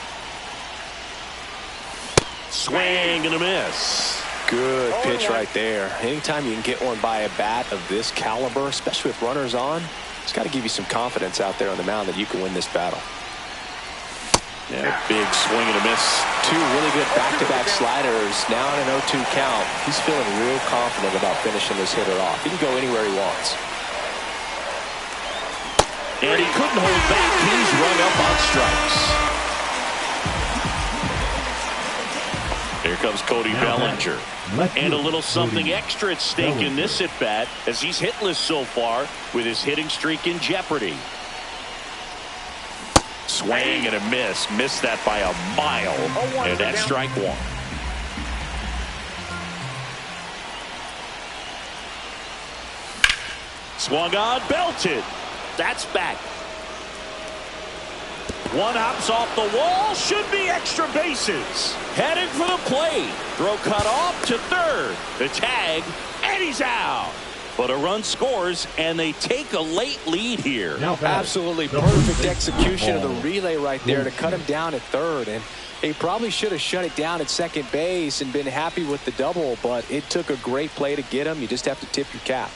Swing and a miss. Good pitch right there. Anytime you can get one by a bat of this caliber, especially with runners on, it's got to give you some confidence out there on the mound that you can win this battle. Yeah, big swing and a miss. 2 really good back-to-back sliders. Now in an 0-2 count. He's feeling real confident about finishing this hitter off. He can go anywhere he wants. And he couldn't hold back. He's rung up on strikes. Here comes Cody Bellinger. And a little something extra at stake in this at-bat as he's hitless so far with his hitting streak in jeopardy. Swing and a miss. Missed that by a mile. And that's strike 1. Swung on, belted. That's back. One hops off the wall. Should be extra bases. Headed for the plate. Throw cut off to third. The tag, and he's out. But a run scores, and they take a late lead here. Absolutely perfect execution of the relay right there to cut him down at third. And he probably should have shut it down at second base and been happy with the double, but it took a great play to get him. You just have to tip your cap.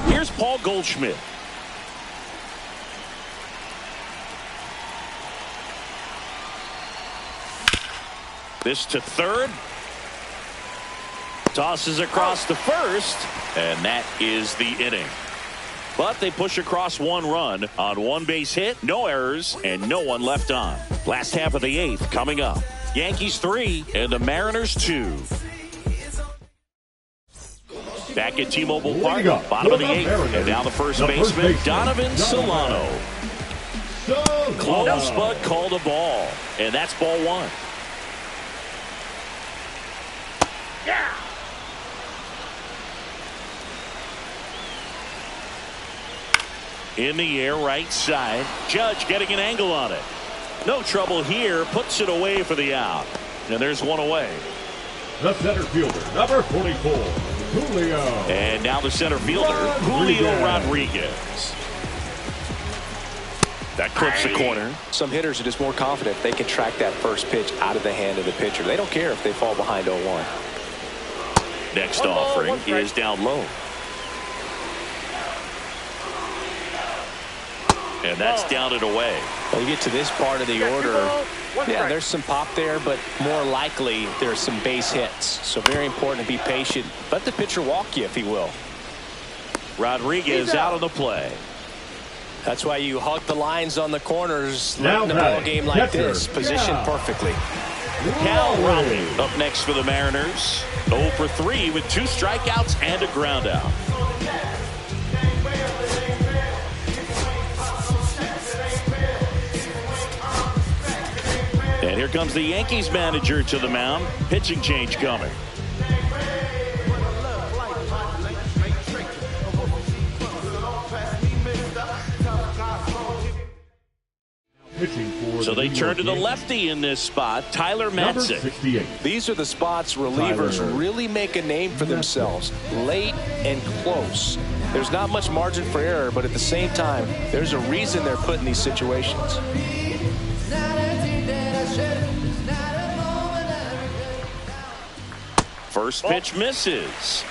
Here's Paul Goldschmidt. This to third. Tosses across to first. And that is the inning. But they push across 1 run on 1 base hit, no errors, and no one left on. Last half of the 8th coming up. Yankees 3 and the Mariners 2. Back at T-Mobile Park, bottom of the 8th, and now the first baseman, Donovan Solano. Close, but called a ball, and that's ball 1. Yeah. In the air, right side. Judge getting an angle on it. No trouble here, puts it away for the out. And there's one away. The center fielder, number 44, Julio. And now the center fielder, Julio Rodriguez. That clips the corner. Some hitters are just more confident if they can track that first pitch out of the hand of the pitcher. They don't care if they fall behind 0-1. Next offering is down low. And that's down and away. Well, you get to this part of the order. Yeah, there's some pop there, but more likely there's some base hits. So very important to be patient. Let the pitcher walk you if he will. Rodriguez out on the play. That's why you hug the lines on the corners late in a ball game like this. Positioned perfectly. Cal Raleigh up next for the Mariners. 0 for 3 with 2 strikeouts and a ground out. And here comes the Yankees manager to the mound. Pitching change coming. So they turn to the lefty in this spot, Tyler Matzik. These are the spots relievers really make a name for themselves, late and close. There's not much margin for error, but at the same time, there's a reason they're put in these situations. First pitch misses.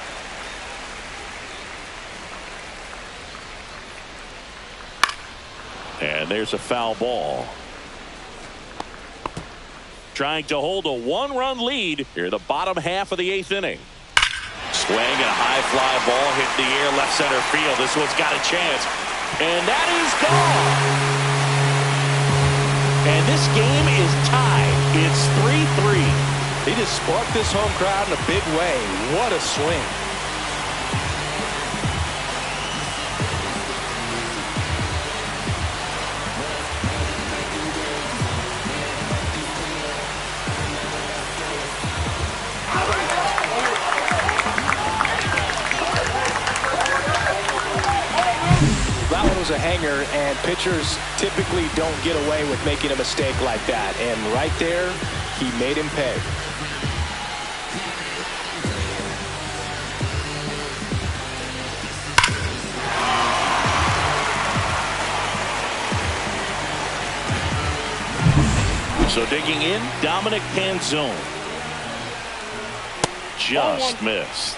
And there's a foul ball. Trying to hold a 1-run lead here in the bottom half of the 8th inning. Swing and a high fly ball hit the air left center field. This one's got a chance. And that is gone. And this game is tied. It's 3-3. He just sparked this home crowd in a big way. What a swing. A hanger, and pitchers typically don't get away with making a mistake like that, and right there he made him pay. So digging in, Dominic Panzone just missed.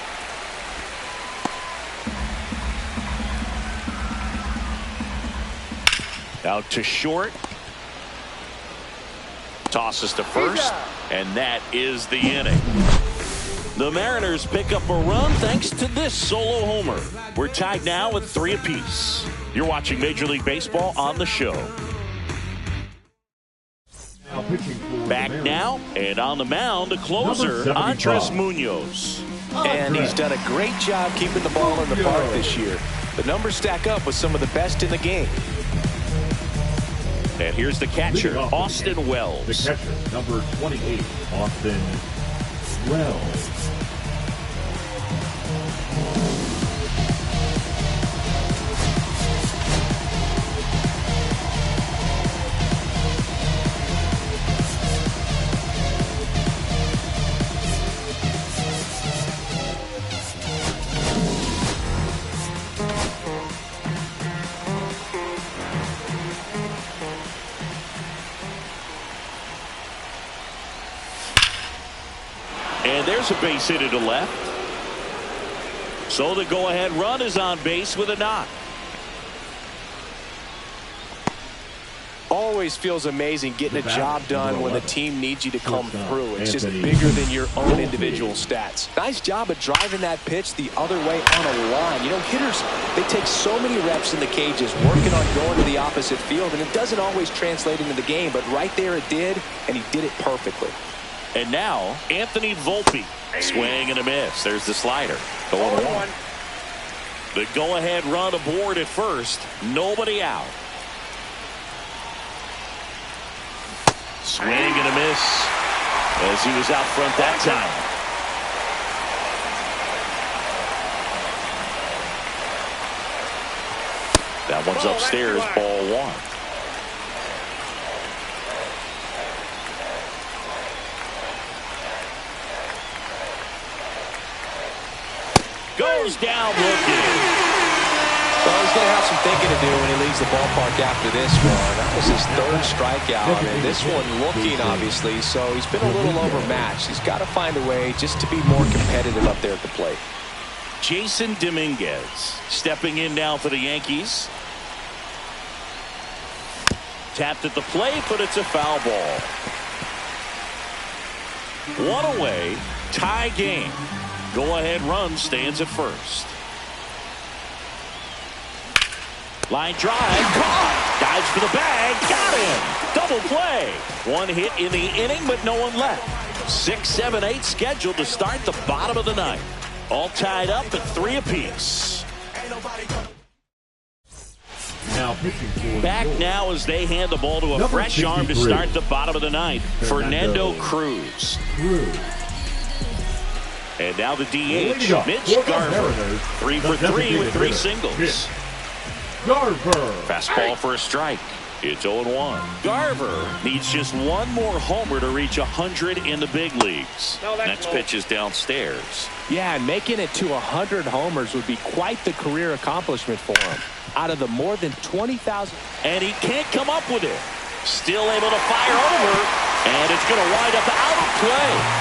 Out to short. Tosses to first. And that is the inning. The Mariners pick up a run thanks to this solo homer. We're tied now with 3 apiece. You're watching Major League Baseball on the show. Back now, and on the mound, the closer, Andres Munoz. And he's done a great job keeping the ball in the park this year. The numbers stack up with some of the best in the game. And here's the catcher, Austin Wells. The catcher, number 28, Austin Wells. And there's a base hit to left. So the go-ahead run is on base with a knock. Always feels amazing getting a job done when the team needs you to come through. It's just bigger than your own individual stats. Nice job of driving that pitch the other way on a line. You know, hitters, they take so many reps in the cages working on going to the opposite field, and it doesn't always translate into the game, but right there it did, and he did it perfectly. And now, Anthony Volpe. Swing and a miss. There's the slider. 0-1. The go-ahead run aboard at first. Nobody out. Swing and a miss as he was out front that time. That one's upstairs, ball 1. Goes down looking. Well, he's going to have some thinking to do when he leaves the ballpark after this one. That was his 3rd strikeout, and this one looking, obviously, so he's been a little overmatched. He's got to find a way just to be more competitive up there at the plate. Jason Dominguez stepping in now for the Yankees. Tapped at the plate, but it's a foul ball. 1 away, tie game. Go-ahead run stands at first. Line drive, caught. Dives for the bag. Got him. Double play. One hit in the inning, but no one left. 6, 7, 8 scheduled to start the bottom of the ninth. All tied up at 3 apiece. Now pitching for Back now as they hand the ball to a fresh arm to start the bottom of the ninth. Fernando Cruz. And now the DH, Mitch Garver. 3 for 3 with 3 singles. Garver. Fastball for a strike. It's 0-1. Garver needs just one more homer to reach 100 in the big leagues. Next pitch is downstairs. Yeah, and making it to 100 homers would be quite the career accomplishment for him. Out of the more than 20,000. And he can't come up with it. Still able to fire over. And it's going to wind up out of play.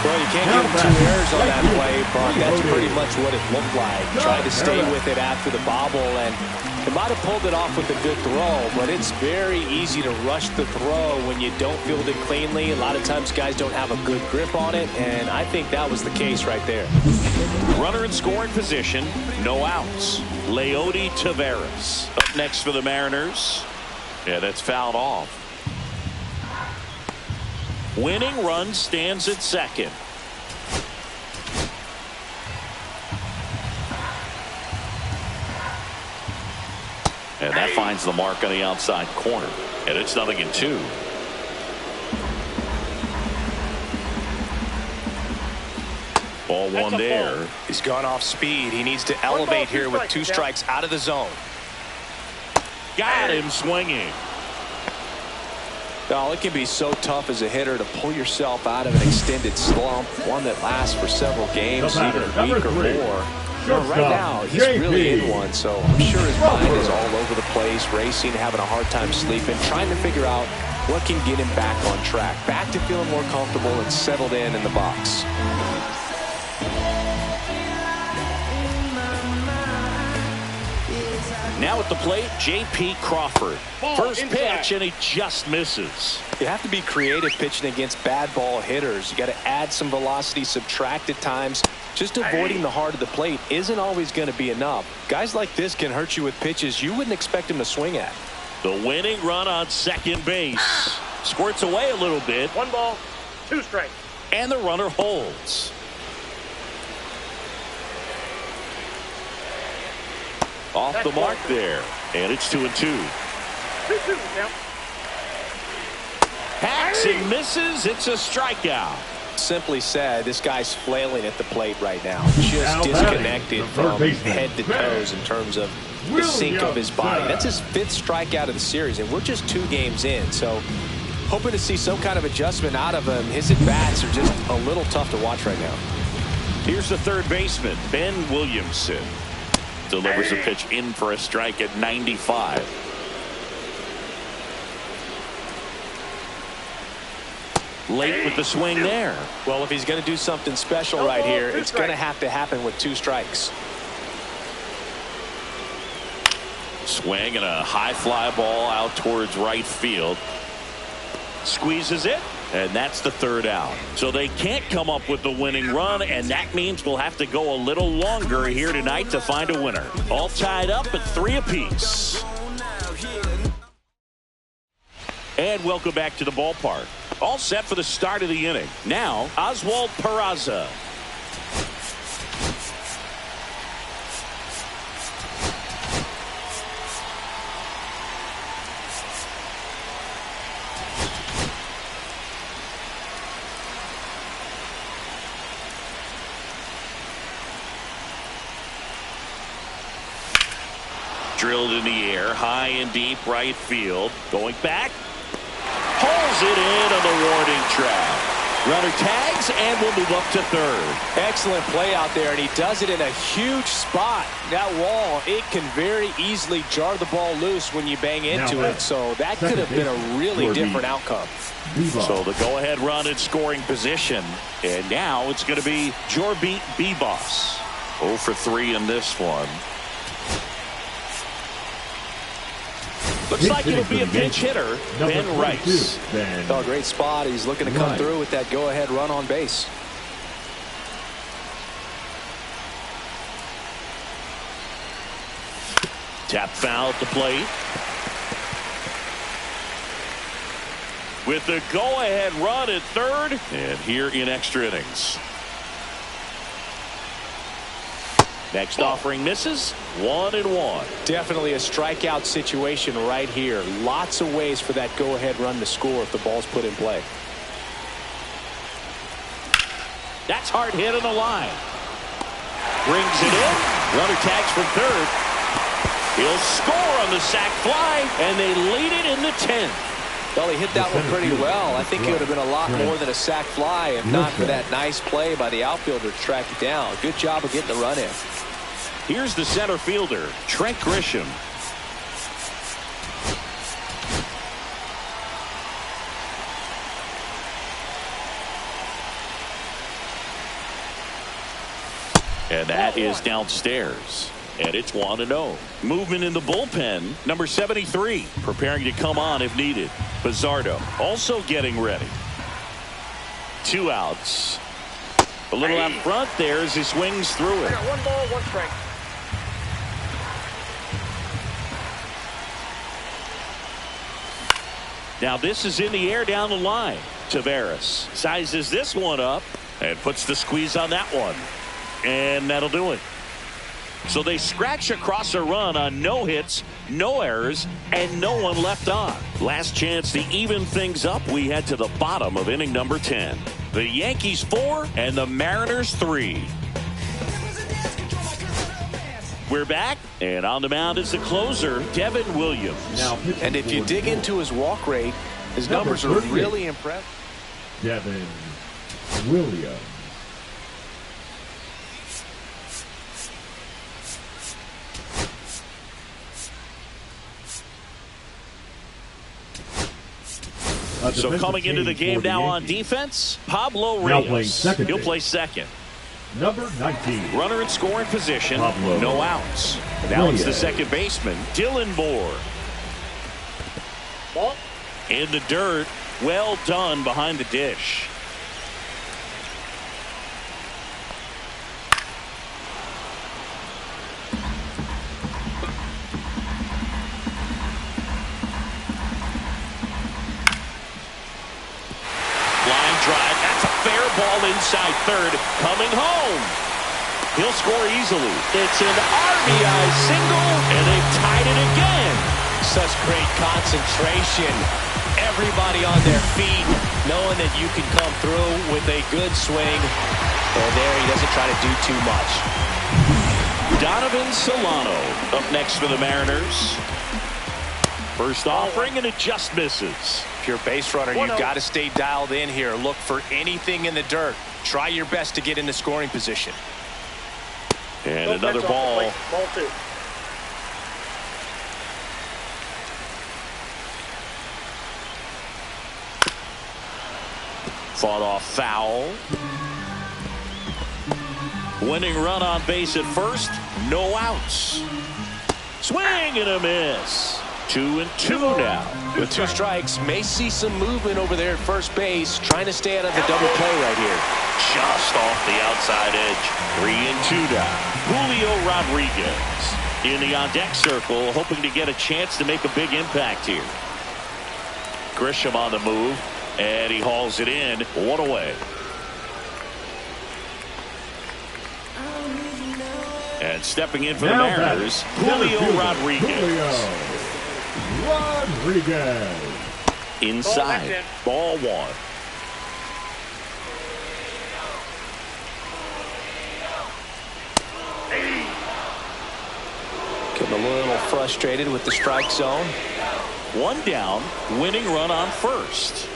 Well, you can't give him 2 errors on that play, but that's pretty much what it looked like. Tried to stay with it after the bobble, and it might have pulled it off with a good throw, but it's very easy to rush the throw when you don't field it cleanly. A lot of times guys don't have a good grip on it, and I think that was the case right there. Runner in scoring position, no outs. Leody Taveras up next for the Mariners. Yeah, that's fouled off. Winning run stands at second. And that finds the mark on the outside corner. And it's 0-2. Ball 1 there. He's gone off speed. He needs to elevate here with 2 strikes out of the zone. Got him swinging. Well, it can be so tough as a hitter to pull yourself out of an extended slump, one that lasts for several games, even a week or more. Right now, he's really in one, so I'm sure his mind is all over the place, racing, having a hard time sleeping, trying to figure out what can get him back on track, back to feeling more comfortable and settled in the box. Now at the plate, J.P. Crawford. First pitch, and he just misses. You have to be creative pitching against bad ball hitters. You got to add some velocity, subtract at times. Just avoiding the heart of the plate isn't always going to be enough. Guys like this can hurt you with pitches you wouldn't expect him to swing at. The winning run on second base. Squirts away a little bit. 1 ball, 2 strikes. And the runner holds. Off the mark there. And it's 2-2. 2-2 now. Hacks and misses. It's a strikeout. Simply said, this guy's flailing at the plate right now. Just disconnected from head to toes in terms of the sink of his body. That's his 5th strikeout of the series, and we're just 2 games in. So hoping to see some kind of adjustment out of him. His at-bats are just a little tough to watch right now. Here's the third baseman, Ben Williamson. Delivers a pitch in for a strike at 95. Late with the swing there. Well, if he's going to do something special right here, it's going to have to happen with 2 strikes. Swing and a high fly ball out towards right field. Squeezes it, and that's the 3rd out. So they can't come up with the winning run, and that means we'll have to go a little longer here tonight to find a winner. All tied up at 3 apiece. And welcome back to the ballpark. All set for the start of the inning. Now, Oswald Peraza. Drilled in the air, high and deep right field. Going back. Pulls it in on the warning track. Runner tags and will move up to 3rd. Excellent play out there, and he does it in a huge spot. That wall, it can very easily jar the ball loose when you bang into it, so that could have been a really different outcome. So the go-ahead run in scoring position, and now it's going to be Jorbit Bibas. 0 for 3 in this one. Looks like it'll be a pinch hitter, Ben Rice. Oh, great spot. He's looking to come through with that go-ahead run on base. Tap foul at the plate. with the go-ahead run at third, and here in extra innings. Next offering misses. 1-1. Definitely a strikeout situation right here. Lots of ways for that go-ahead run to score if the ball's put in play. That's hard hit on the line. Brings it in. Runner tags from third. He'll score on the sac fly, and they lead it in the 10th. Well, he hit that one pretty well. I think it would have been a lot more than a sac fly if not for that nice play by the outfielder to track it down. Good job of getting the run in. Here's the center fielder, Trent Grisham. And that is downstairs. And it's 1-0. Movement in the bullpen. Number 73 preparing to come on if needed. Bizzardo also getting ready. 2 outs. A little out front there as he swings through it. I got 1 ball, 1 strike. Now this is in the air down the line. Taveras sizes this one up and puts the squeeze on that one. And that'll do it. So they scratch across a run on no hits, no errors, and no one left on. Last chance to even things up. We head to the bottom of inning number 10. The Yankees 4 and the Mariners 3. We're back, and on the mound is the closer, Devin Williams. And if you dig into his walk rate, his numbers are really impressive. Devin Williams. So coming into the game now on defense, Pablo Reyes. He'll play second. Number 19. Runner in scoring position. Pablo. No outs. Now it's the second baseman, Dylan Moore. Ball. In the dirt. Well done behind the dish. Drive. That's a fair ball inside third. Coming home. He'll score easily. It's an RBI single, and they've tied it again. Such great concentration. Everybody on their feet, knowing that you can come through with a good swing. And there he doesn't try to do too much. Donovan Solano up next for the Mariners. First offering, and it just misses. If you're a base runner, you've got to stay dialed in here. Look for anything in the dirt. Try your best to get into scoring position. And another ball. Ball 2. Fought off foul. Winning run on base at first. No outs. Swing and a miss. 2-2 now. With 2 strikes, may see some movement over there at first base, trying to stay out of the double play right here. Just off the outside edge. 3-2 now. Julio Rodriguez in the on-deck circle, hoping to get a chance to make a big impact here. Grisham on the move, and he hauls it in. 1 away. And stepping in for the Mariners, Julio Rodriguez. Inside. Ball 1. Getting a little frustrated with the strike zone. 1 down. Winning run on first.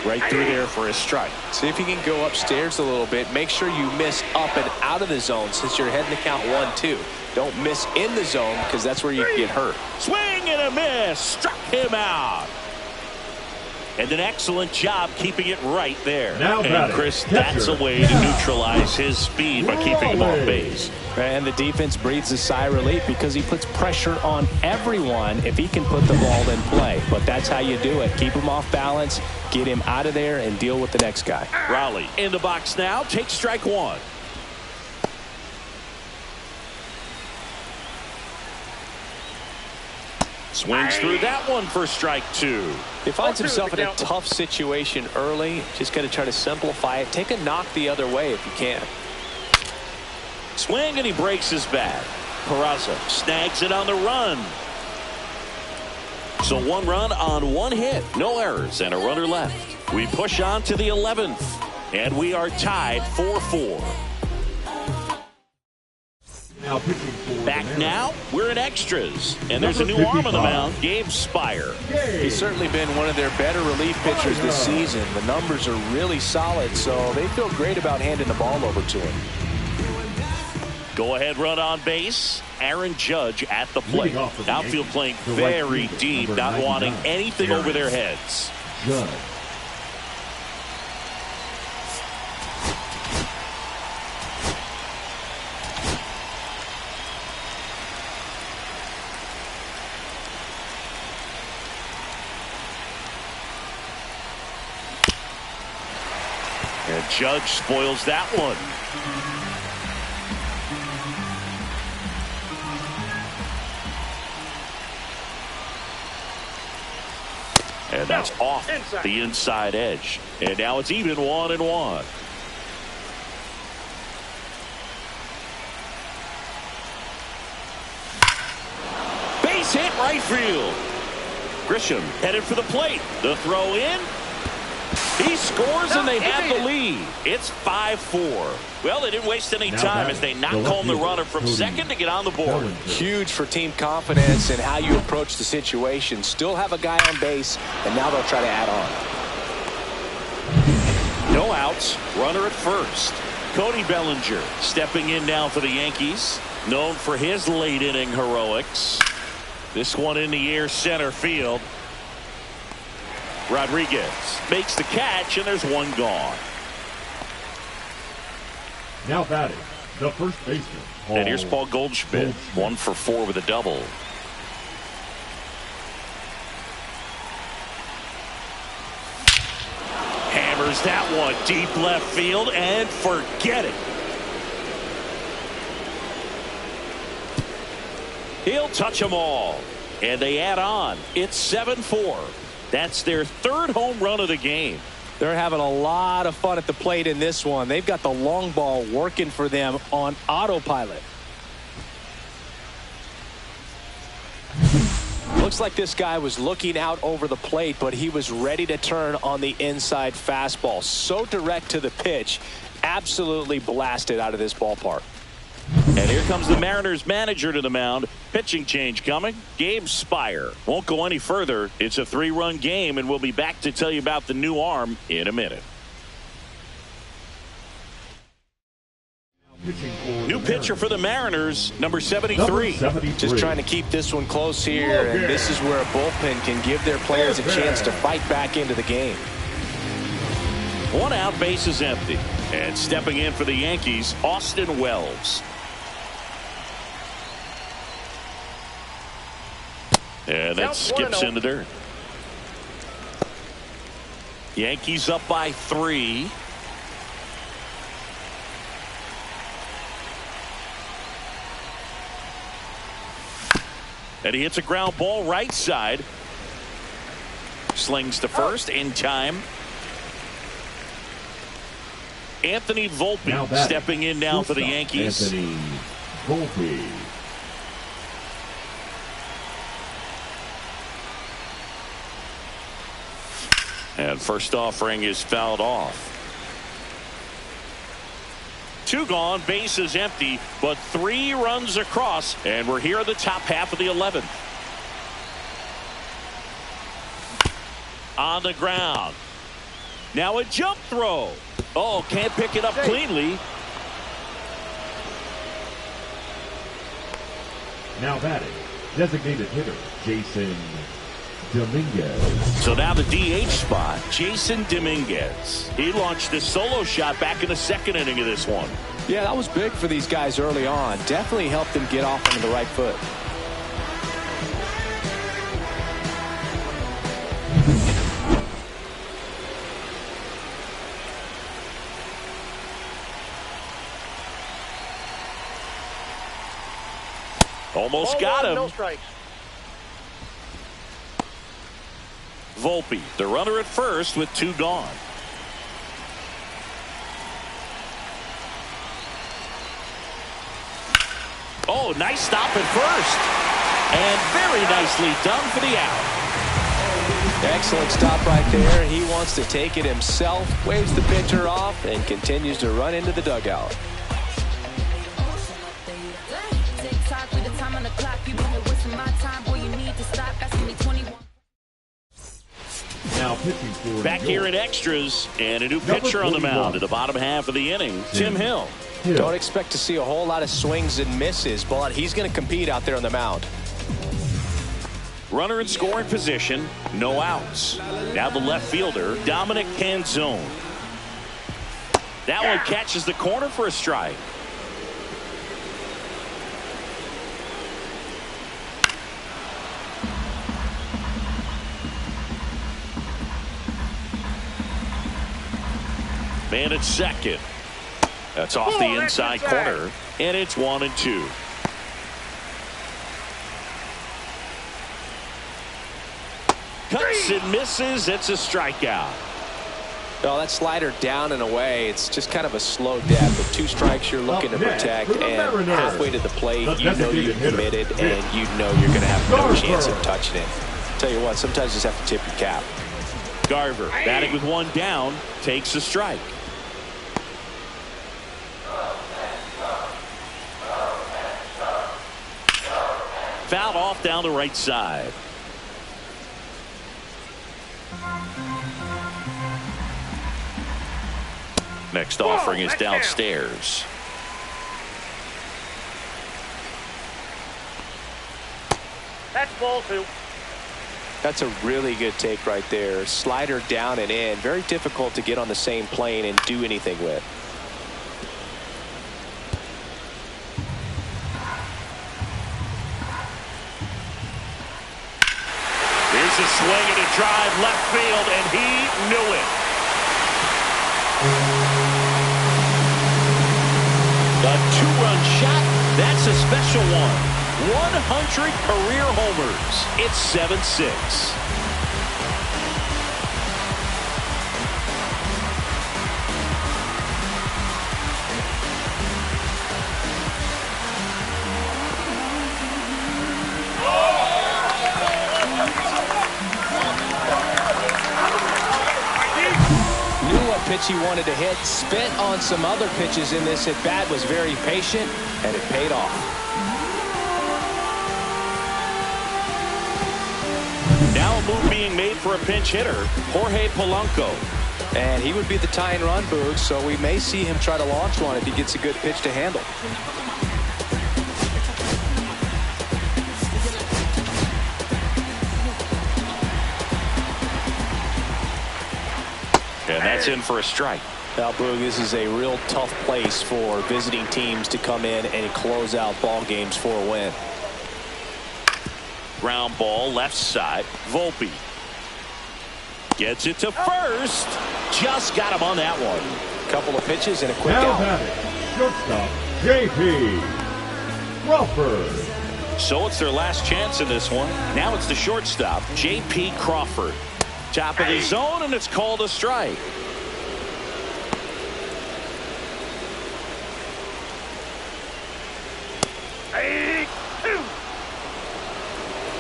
Right through there for a strike. See if you can go upstairs a little bit. Make sure you miss up and out of the zone since you're heading to count 1-2. Don't miss in the zone because that's where you get hurt. Swing and a miss. Struck him out. And an excellent job keeping it right there. And Chris, that's a way to neutralize his speed by keeping him off base. And the defense breathes a sigh of relief because he puts pressure on everyone if he can put the ball in play. But that's how you do it. Keep him off balance, get him out of there, and deal with the next guy. Raleigh in the box now. Takes strike 1. Swings through that one for strike 2. He finds himself in a tough situation early. Just got to try to simplify it. Take a knock the other way if you can. Swing, and he breaks his bat. Peraza snags it on the run. So 1 run on 1 hit. No errors and a runner left. We push on to the 11th. And we are tied 4-4. Back now, we're in extras. And there's a new arm on the mound, Gabe Spire. He's certainly been one of their better relief pitchers this season. The numbers are really solid, so they feel great about handing the ball over to him. Go ahead run on base. Aaron Judge at the plate. Outfield playing very deep, not wanting anything over their heads. Judge. And Judge spoils that one. And that's off the inside edge. And now it's even 1-1. Base hit right field. Grisham headed for the plate. The throw in. He scores and they have the lead. It's 5-4. Well, they didn't waste any time as they knock home the runner from second to get on the board. Huge for team confidence and how you approach the situation. Still have a guy on base, and now they'll try to add on. No outs. Runner at first. Cody Bellinger stepping in now for the Yankees. Known for his late inning heroics. This one in the air center field. Rodriguez makes the catch, and there's one gone. Now batting, the first baseman. And here's Paul Goldschmidt. 1 for 4 with a double. Hammers that one deep left field, and forget it. He'll touch them all. And they add on. It's 7-4. That's their 3rd home run of the game. They're having a lot of fun at the plate in this one. They've got the long ball working for them on autopilot. Looks like this guy was looking out over the plate, but he was ready to turn on the inside fastball. So direct to the pitch. Absolutely blasted out of this ballpark. And here comes the Mariners manager to the mound. Pitching change coming. Gabe Spire. Won't go any further. It's a 3-run game, and we'll be back to tell you about the new arm in a minute. New pitcher for the Mariners, number 73. Just trying to keep this one close here, and this is where a bullpen can give their players a chance to fight back into the game. 1 out, base is empty. And stepping in for the Yankees, Austin Wells. And that skips in the dirt. Yankees up by 3. And he hits a ground ball right side. Slings to first in time. Anthony Volpe stepping in now for the Yankees. Anthony Volpe. And first offering is fouled off. 2 gone, base is empty, but 3 runs across, and we're here at the top half of the 11th. On the ground. Now a jump throw. Oh, can't pick it up cleanly. Now batting, designated hitter Jason Dominguez. So now the DH spot, Jason Dominguez. He launched this solo shot back in the 2nd inning of this one. Yeah, that was big for these guys early on. Definitely helped them get off on the right foot. Almost got him. No strikes. Volpe, the runner at first with 2 gone. Oh, nice stop at first. And very nicely done for the out. Excellent stop right there. He wants to take it himself, waves the pitcher off, and continues to run into the dugout. Now pitching for back here in extras, and a new pitcher on the mound in the bottom half of the inning, Tim Hill. Don't expect to see a whole lot of swings and misses, but he's going to compete out there on the mound. Runner in scoring position, no outs. Now the left fielder, Dominic Canzone. That one catches the corner for a strike. Man at second. That's off the inside corner, and it's 1-2. Cuts and misses. It's a strikeout. Well, that slider down and away, it's just kind of a slow death. With 2 strikes you're looking to protect, and halfway to the plate, you know you've committed, and you know you're going to have no chance of touching it. Tell you what, sometimes you just have to tip your cap. Garver, batting with 1 down, takes a strike. Fouled off down the right side. Next offering is downstairs. That's ball 2. That's a really good take right there. Slider down and in. Very difficult to get on the same plane and do anything with. Here's a swing and a drive left field, and he knew it. A 2-run shot. That's a special one. 100 career homers. It's 7-6. Pitch he wanted to hit, spent on some other pitches in this at bat, was very patient, and it paid off. Now a move being made for a pinch hitter, Jorge Polanco. And he would be the tying run, Boog, so we may see him try to launch one if he gets a good pitch to handle. And that's in for a strike. Now, Boog, this is a real tough place for visiting teams to come in and close out ball games for a win. Ground ball left side. Volpe gets it to first. Just got him on that one. Couple of pitches and a quick now out. batting, shortstop J.P. Crawford. So it's their last chance in this one. Now it's the shortstop, J.P. Crawford. Top of the zone, and it's called a strike.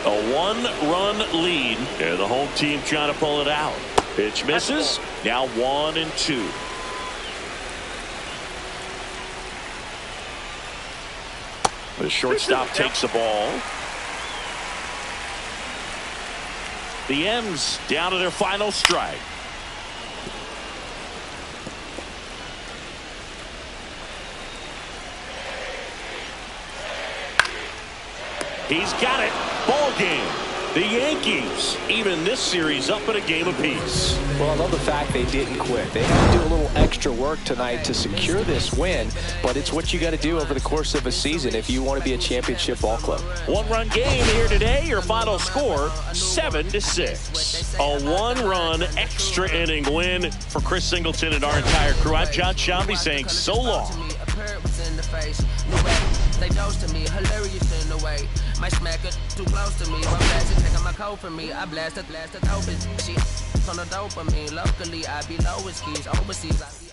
A 1-run lead, and the home team trying to pull it out. Pitch misses. Now 1-2. The shortstop takes the ball. The M's down to their final strike. He's got it. Ball game. The Yankees, even this series, up in a game apiece. Well, I love the fact they didn't quit. They had to do a little extra work tonight to secure this win, but it's what you got to do over the course of a season if you want to be a championship ball club. 1-run game here today. Your final score, 7-6. A 1-run extra inning win for Chris Singleton and our entire crew. I'm John Shambi saying so long. They dose to me, hilarious in the way. My smacker too close to me. One blast taking my coat from me. I blast open. She on the dopamine. Locally, I be low as keys. Overseas, I be